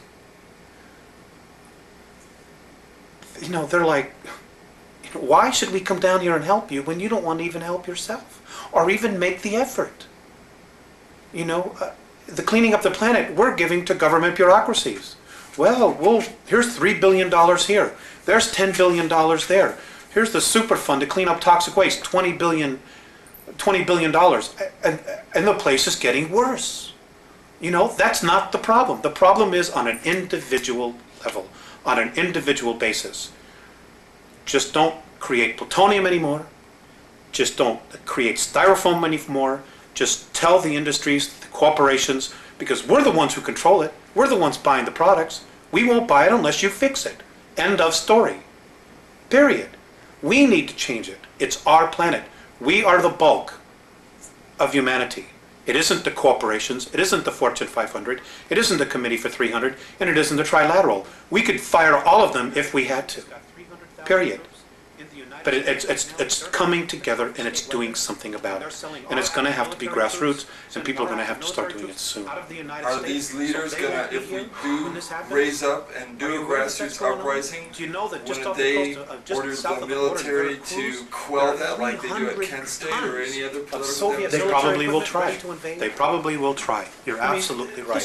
You know, they're like, why should we come down here and help you when you don't want to even help yourself? Or even make the effort? You know, the cleaning up the planet, we're giving to government bureaucracies. Well, here's $3 billion here. There's $10 billion there. Here's the super fund to clean up toxic waste, $20 billion. And the place is getting worse. You know, that's not the problem. The problem is on an individual level, on an individual basis. Just don't create plutonium anymore. Just don't create styrofoam anymore. Just tell the industries, the corporations, because we're the ones who control it. We're the ones buying the products. We won't buy it unless you fix it. End of story. Period. We need to change it. It's our planet. We are the bulk of humanity. It isn't the corporations. It isn't the Fortune 500. It isn't the Committee for 300. And it isn't the Trilateral. We could fire all of them if we had to. Period. But it's coming together and it's doing something about it. And it's going to have to be grassroots, and people are going to have to start doing it soon. Are these leaders going to, if we do raise up and do a grassroots uprising, wouldn't they order the military to quell that like they do at Kent State or any other political They demonstration? probably will try. They probably will try. You're absolutely right.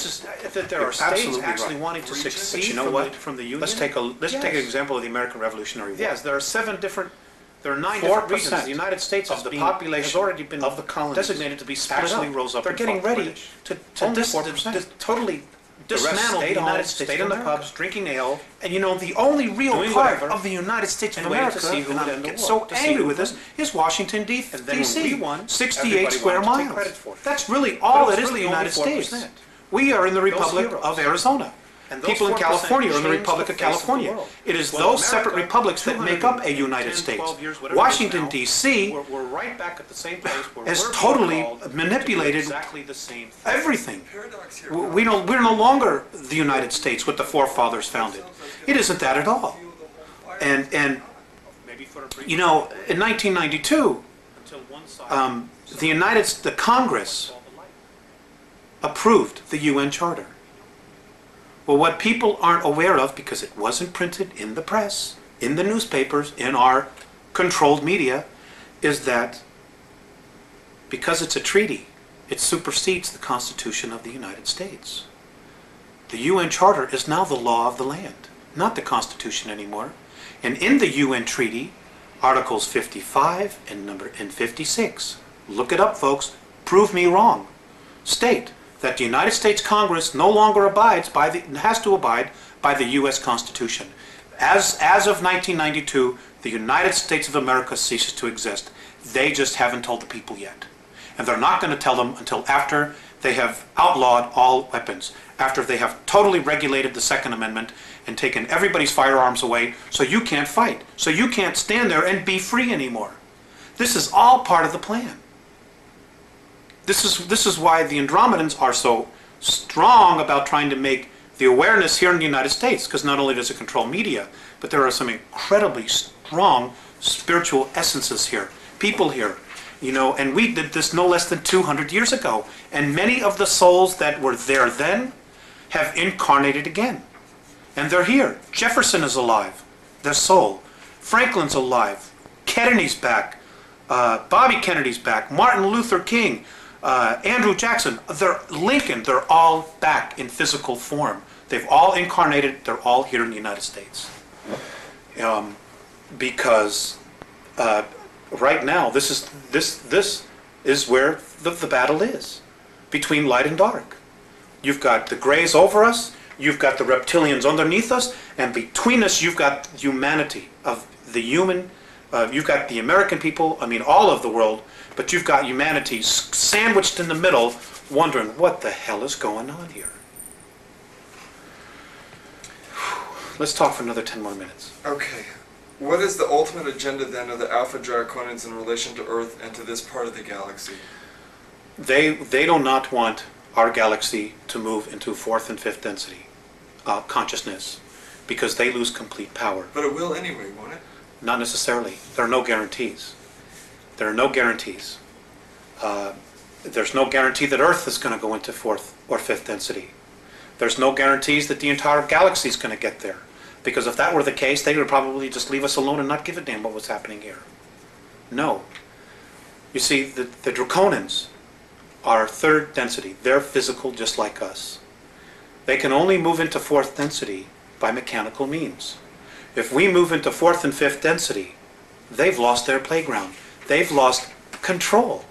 There are states actually wanting to succeed But you know what? from the Union. Let's take an example of the American Revolutionary War. Yes, there are 9 different regions. The United States of the population has already been of the colonies designated to be split actually up. rose up They're and getting fought the ready British. to Only totally 4%. dismantle the United States stayed of in the America. pubs, drinking ale. And you know, the only real Doing part whatever, of the United States of and waited to America, see who and would I end the get war, so to see angry who with this, won. is Washington, And then when D.C. we won, 68 everybody square wanted to take miles. credit for it. That's really But it all was it is in really the only United 4%. States. We are in the Republic heroes. of Arizona. And those People in 4% California are in the changed Republic the of face of the California. world. It is Well, those separate America, republics that make up a 210, United States. 12 years, whatever it is Washington, now, D.C. We're right back at the same place where has we're totally called to do manipulated exactly the same thing. everything. Paradox here. We're no longer the United States, what the forefathers founded. It isn't that at all. And Maybe for a brief you know, in 1992, until one side the Congress all the light. approved the UN Charter. Well, what people aren't aware of, because it wasn't printed in the press, in the newspapers, in our controlled media, is that because it's a treaty, it supersedes the Constitution of the United States. The UN Charter is now the law of the land, not the Constitution anymore. And in the UN Treaty, Articles 55 and 56, look it up, folks, prove me wrong, state that the United States Congress no longer has to abide by the U.S. Constitution. As of 1992, the United States of America ceases to exist. They just haven't told the people yet. And they're not going to tell them until after they have outlawed all weapons, after they have totally regulated the Second Amendment and taken everybody's firearms away, so you can't fight, so you can't stand there and be free anymore. This is all part of the plan. This is why the Andromedans are so strong about trying to make the awareness here in the United States, because not only does it control media, but there are some incredibly strong spiritual essences here, people here, you know, and we did this no less than 200 years ago, and many of the souls that were there then have incarnated again, and they're here. Jefferson is alive, their soul. Franklin's alive. Kennedy's back. Bobby Kennedy's back. Martin Luther King. Andrew Jackson, Lincoln, they're all back in physical form. They've all incarnated, they're all here in the United States. Because right now, this is where the battle is, between light and dark. You've got the grays over us, you've got the reptilians underneath us, and between us you've got humanity, of the human, you've got the American people, I mean all of the world, but you've got humanity sandwiched in the middle, wondering what the hell is going on here. Let's talk for another 10 more minutes. Okay. What is the ultimate agenda then of the Alpha Draconians in relation to Earth and to this part of the galaxy? They do not want our galaxy to move into fourth and fifth density consciousness, because they lose complete power. But it will anyway, won't it? Not necessarily. There are no guarantees. There are no guarantees. There's no guarantee that Earth is going to go into fourth or fifth density. There's no guarantees that the entire galaxy is going to get there. Because if that were the case, they would probably just leave us alone and not give a damn what was happening here. No. You see, the Draconians are third density. They're physical just like us. They can only move into fourth density by mechanical means. If we move into fourth and fifth density, they've lost their playground. They've lost control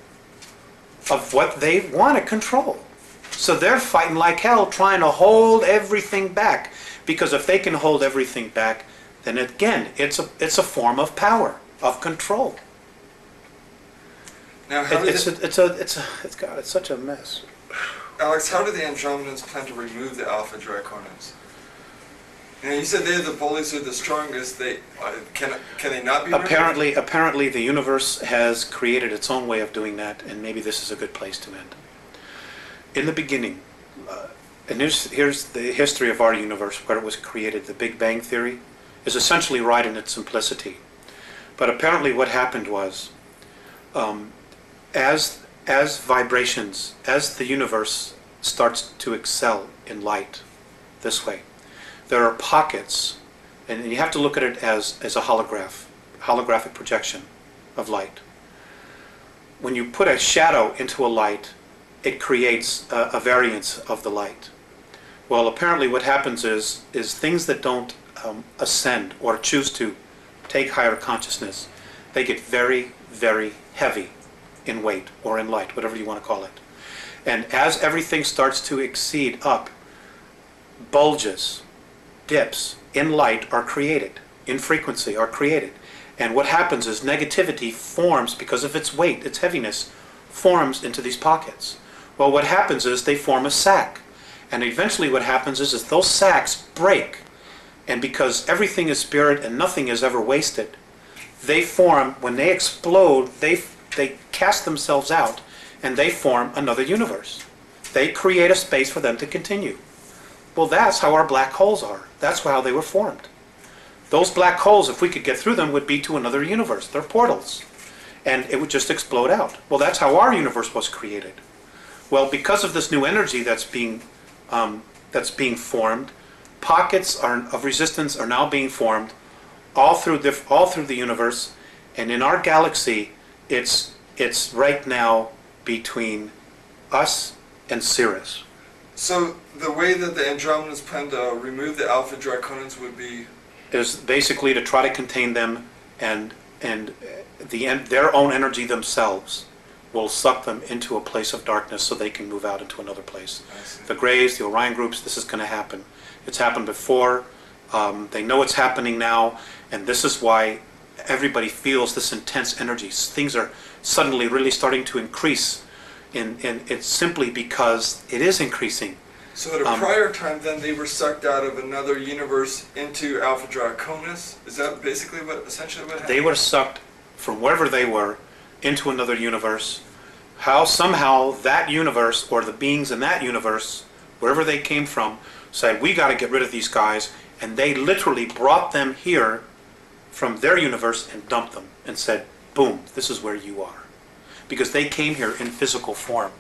of what they want to control. So they're fighting like hell, trying to hold everything back. Because if they can hold everything back, then again, it's a form of power, of control. Now, it's such a mess. Alex, how do the Andromedans plan to remove the Alpha Draconians? You said they're the bullies, they're the strongest. Can they not be removed? Apparently, the universe has created its own way of doing that, and maybe this is a good place to end. In the beginning, and here's the history of our universe, where it was created. The Big Bang Theory is essentially right in its simplicity. But apparently what happened was, as vibrations, as the universe starts to excel in light this way, there are pockets, and you have to look at it as a holographic projection of light. When you put a shadow into a light, it creates a variance of the light. Well, apparently what happens is things that don't ascend or choose to take higher consciousness, they get very, very heavy in weight or in light, whatever you want to call it. And as everything starts to exceed up, bulges, dips in light are created, in frequency are created. And what happens is negativity forms, because of its weight, its heaviness, forms into these pockets. Well, what happens is they form a sac. And eventually what happens is those sacs break, and because everything is spirit and nothing is ever wasted, they form, when they explode, they cast themselves out, and they form another universe. They create a space for them to continue. Well, that's how our black holes are. That's how they were formed. Those black holes, if we could get through them, would be to another universe. They're portals. And it would just explode out. Well, that's how our universe was created. Well, because of this new energy that's being formed, pockets of resistance are now being formed all through the universe. And in our galaxy, it's right now between us and Sirius. So the way that the Andromedans plan to remove the Alpha Draconans would be? Is basically to try to contain them, and their own energy themselves will suck them into a place of darkness so they can move out into another place. The Greys, the Orion groups, this is going to happen. It's happened before. They know it's happening now, and this is why everybody feels this intense energy. Things are suddenly really starting to increase, and it's simply because it is increasing. So at a prior time, then, they were sucked out of another universe into Alpha Draconis? Is that essentially what happened? They were sucked from wherever they were into another universe. How somehow that universe, or the beings in that universe, wherever they came from, said, we got to get rid of these guys, and they literally brought them here from their universe and dumped them and said, boom, this is where you are. Because they came here in physical form,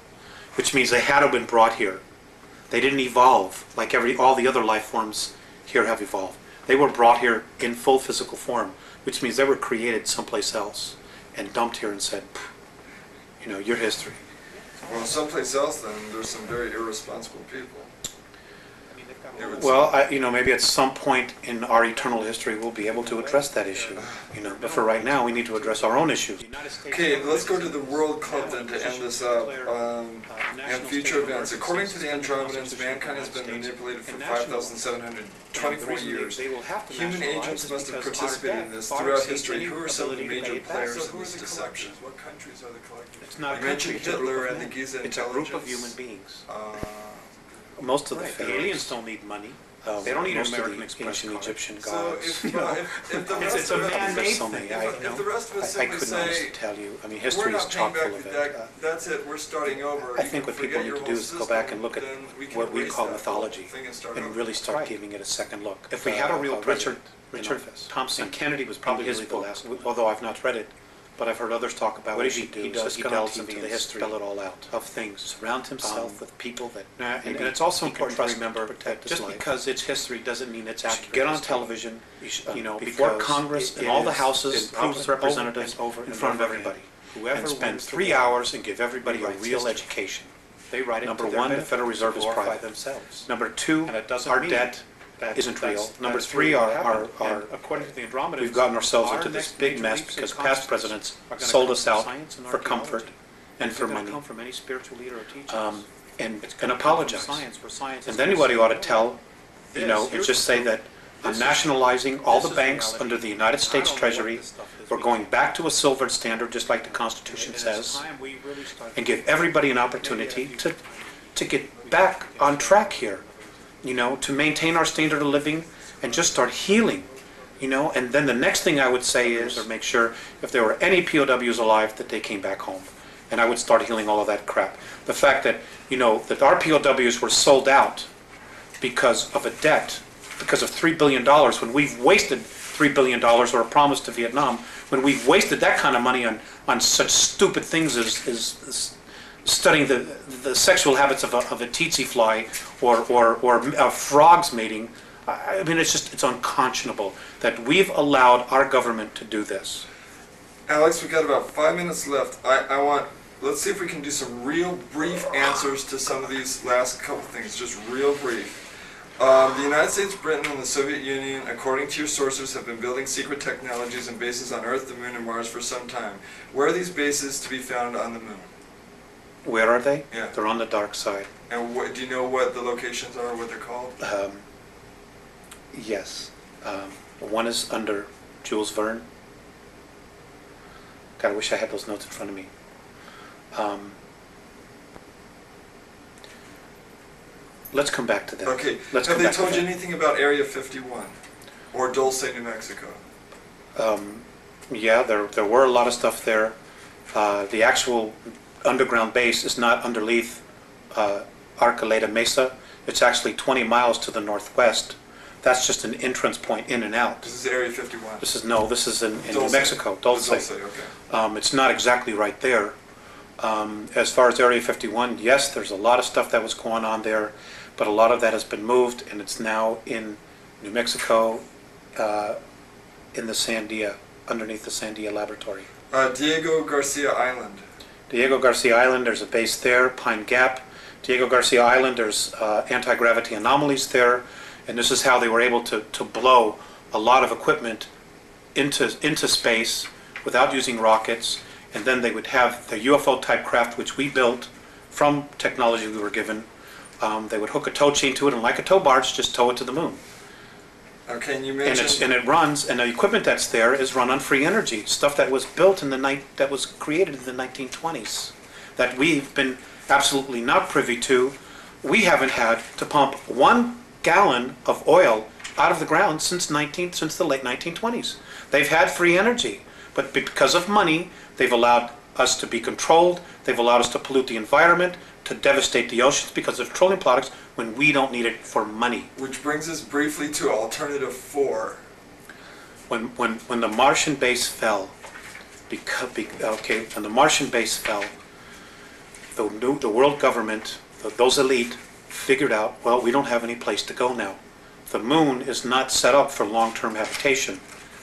which means they had to have been brought here. They didn't evolve like all the other life forms here have evolved. They were brought here in full physical form, which means they were created someplace else and dumped here and said, your history. Well, someplace else, then, there's some very irresponsible people. Well, maybe at some point in our eternal history we'll be able to address that issue, But for right now, we need to address our own issues. Okay, let's go to the World Club then to end this up. And future events. According to the Andromedans, mankind has been manipulated for 5,724 years. Human agents must have participated in this throughout history. Who are some of the major players in this deception? What countries are the collectors? You mentioned Hitler and the Giza It's a intelligence. group of human beings. Most of the aliens don't need money. They don't need an American Express and Egyptian gods. So if the rest It's a of us, man-made if thing. the rest of us I simply couldn't say, honestly tell you. I mean, we're history is not chock paying full back of the it. debt, that's it, we're starting over. I think what people need to do is go back and look at what we call mythology and really start Right. giving it a second look. If we had a real Richard president, Thompson, and Kennedy was probably probably his the book, last. although I've not read it, but I've heard others talk about What what does he he does. do? He delves He into the and history, spell it all out. of things. Surround himself with people that And maybe it's also he can important to trust remember to that protect his just life. because it's history doesn't mean it's should accurate. get on History. television, Before because Congress it and all the is houses, been House of over and Representatives, over in and front of over everybody, again. Whoever and spend wins the 3 war hours and give everybody a rewrites real history. education. They write it Number to their one, the benefit Federal Reserve to is glorify private. themselves. Number two, And it doesn't our mean debt that isn't real. that's Number really three, what happened. our And according to the Andromedans, we've gotten ourselves our into this next big major mess leaps in because consciousness past presidents are gonna sold come us from out science and for comfort archaeology. and for They're gonna money, come from any spiritual leader or teacher. and It's gonna come from apologize. science, where science And is then anybody gonna ought to say, tell, and just say that I'm nationalizing all the banks under the United States Treasury. We're going back to a silver standard, just like the Constitution says, and give everybody an opportunity to get back on track here, to maintain our standard of living and just start healing, and then the next thing I would say is, or make sure if there were any POWs alive that they came back home, and I would start healing all of that crap. The fact that, that our POWs were sold out because of a debt, because of $3 billion, when we've wasted $3 billion, or a promise to Vietnam, when we've wasted that kind of money on such stupid things as studying the sexual habits of a tsetse fly or frogs mating. I mean, it's unconscionable that we've allowed our government to do this. Alex, we've got about 5 minutes left. Let's see if we can do some real brief answers to some of these last couple things, just real brief. The United States, Britain, and the Soviet Union, according to your sources, have been building secret technologies and bases on Earth, the Moon, and Mars for some time. Where are these bases to be found on the Moon? Where are they? Yeah. They're on the dark side. And do you know what the locations are, what they're called? Yes. One is under Jules Verne. God, I wish I had those notes in front of me. let's come back to that. Okay. Let's Have come they back to told you that. anything about Area 51 or Dulce, New Mexico? Yeah, there were a lot of stuff there. The actual underground base is not underneath Arcoleta Mesa. It's actually 20 miles to the northwest. That's just an entrance point in and out. This is Area 51. This is in New Dulce. Mexico, Dulce. Dulce, okay. It's not exactly right there. As far as Area 51, yes, there's a lot of stuff that was going on there, but a lot of that has been moved, and it's now in New Mexico, in the Sandia, underneath the Sandia Laboratory. Diego Garcia Island. Diego Garcia Island, there's a base there. Pine Gap. Diego Garcia Island, there's anti-gravity anomalies there, and this is how they were able to blow a lot of equipment into space without using rockets, and then they would have the UFO type craft which we built from technology we were given. They would hook a tow chain to it, and like a tow barge, just tow it to the moon. Okay, and you mentioned... And it runs, and the equipment that's there is run on free energy, stuff that was built that was created in the 1920s, that we've been absolutely not privy to. We haven't had to pump 1 gallon of oil out of the ground since the late 1920s. They've had free energy, but because of money, they've allowed us to be controlled. They've allowed us to pollute the environment, to devastate the oceans because of petroleum products when we don't need it for money. Which brings us briefly to Alternative 4. When the Martian base fell, when the Martian base fell, the world government, those elite, figured out, well, we don't have any place to go now. The moon is not set up for long-term habitation,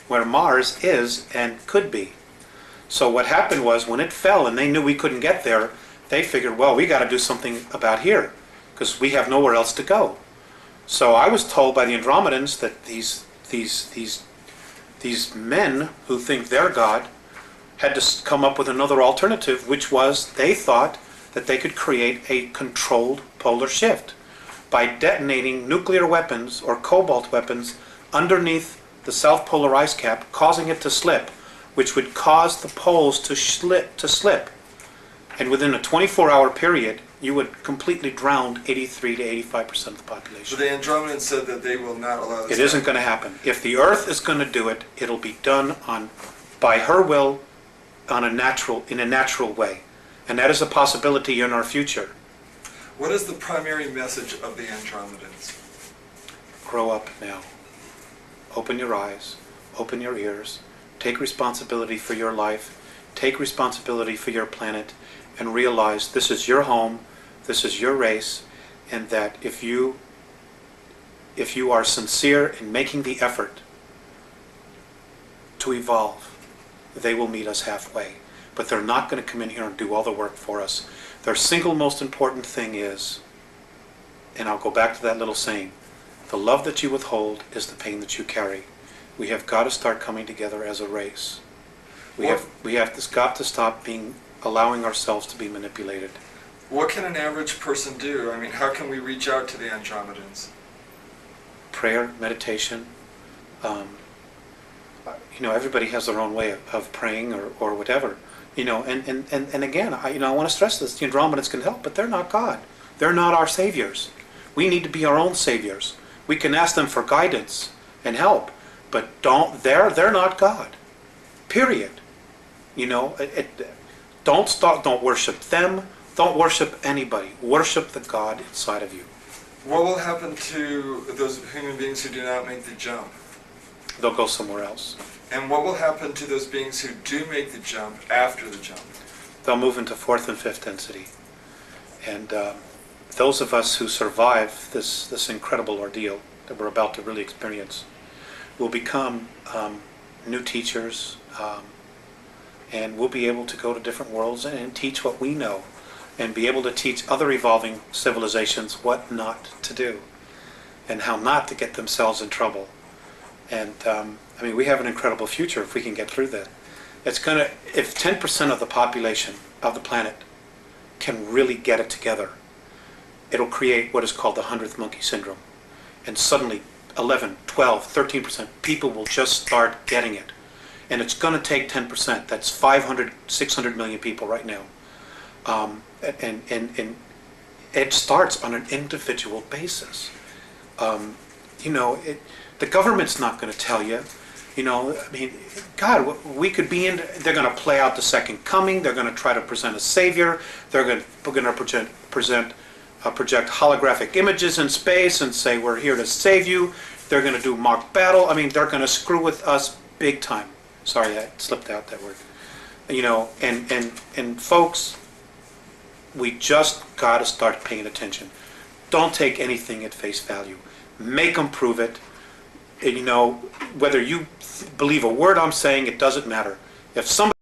where Mars is and could be. So what happened was, when it fell and they knew we couldn't get there, they figured, well, we got to do something about here, because we have nowhere else to go. So I was told by the Andromedans that these men who think they're God had to come up with another alternative, which was they thought that they could create a controlled polar shift by detonating nuclear weapons or cobalt weapons underneath the South Polar ice cap, causing it to slip, which would cause the poles to slip. And within a 24-hour period, you would completely drown 83 to 85% of the population. But the Andromedans said that they will not allow this. It isn't going to happen. If the Earth is going to do it, it'll be done by her will, in a natural way. And that is a possibility in our future. What is the primary message of the Andromedans? Grow up now. Open your eyes. Open your ears. Take responsibility for your life. Take responsibility for your planet. And realize this is your home, this is your race, and that if you are sincere in making the effort to evolve, they will meet us halfway. But they're not going to come in here and do all the work for us. Their single most important thing is, and I'll go back to that little saying, the love that you withhold is the pain that you carry. We have got to start coming together as a race. We have got to stop allowing ourselves to be manipulated. What can an average person do? I mean, how can we reach out to the Andromedans? Prayer, meditation. Everybody has their own way of praying or whatever. And again, I want to stress this: the Andromedans can help, but they're not God. They're not our saviors. We need to be our own saviors. We can ask them for guidance and help, but they're not God. Period. Don't worship them. Don't worship anybody. Worship the God inside of you. What will happen to those human beings who do not make the jump? They'll go somewhere else. And what will happen to those beings who do make the jump after the jump? They'll move into 4th and 5th density. And those of us who survive this incredible ordeal that we're about to really experience will become new teachers, and we'll be able to go to different worlds and teach what we know, and be able to teach other evolving civilizations what not to do and how not to get themselves in trouble. And we have an incredible future if we can get through that. If 10% of the population of the planet can really get it together, it'll create what is called the 100th monkey syndrome. And suddenly 11, 12, 13% people will just start getting it. And it's going to take 10%. That's 500, 600 million people right now. And it starts on an individual basis. You know, the government's not going to tell you. You know, I mean, God, we could be in. They're going to play out the second coming. They're going to try to present a savior. They're going to project holographic images in space and say we're here to save you. They're going to do mock battle. I mean, they're going to screw with us big time. Sorry, I slipped out that word. You know, and folks, we just got to start paying attention. Don't take anything at face value. Make them prove it. And, you know, whether you believe a word I'm saying, it doesn't matter. If somebody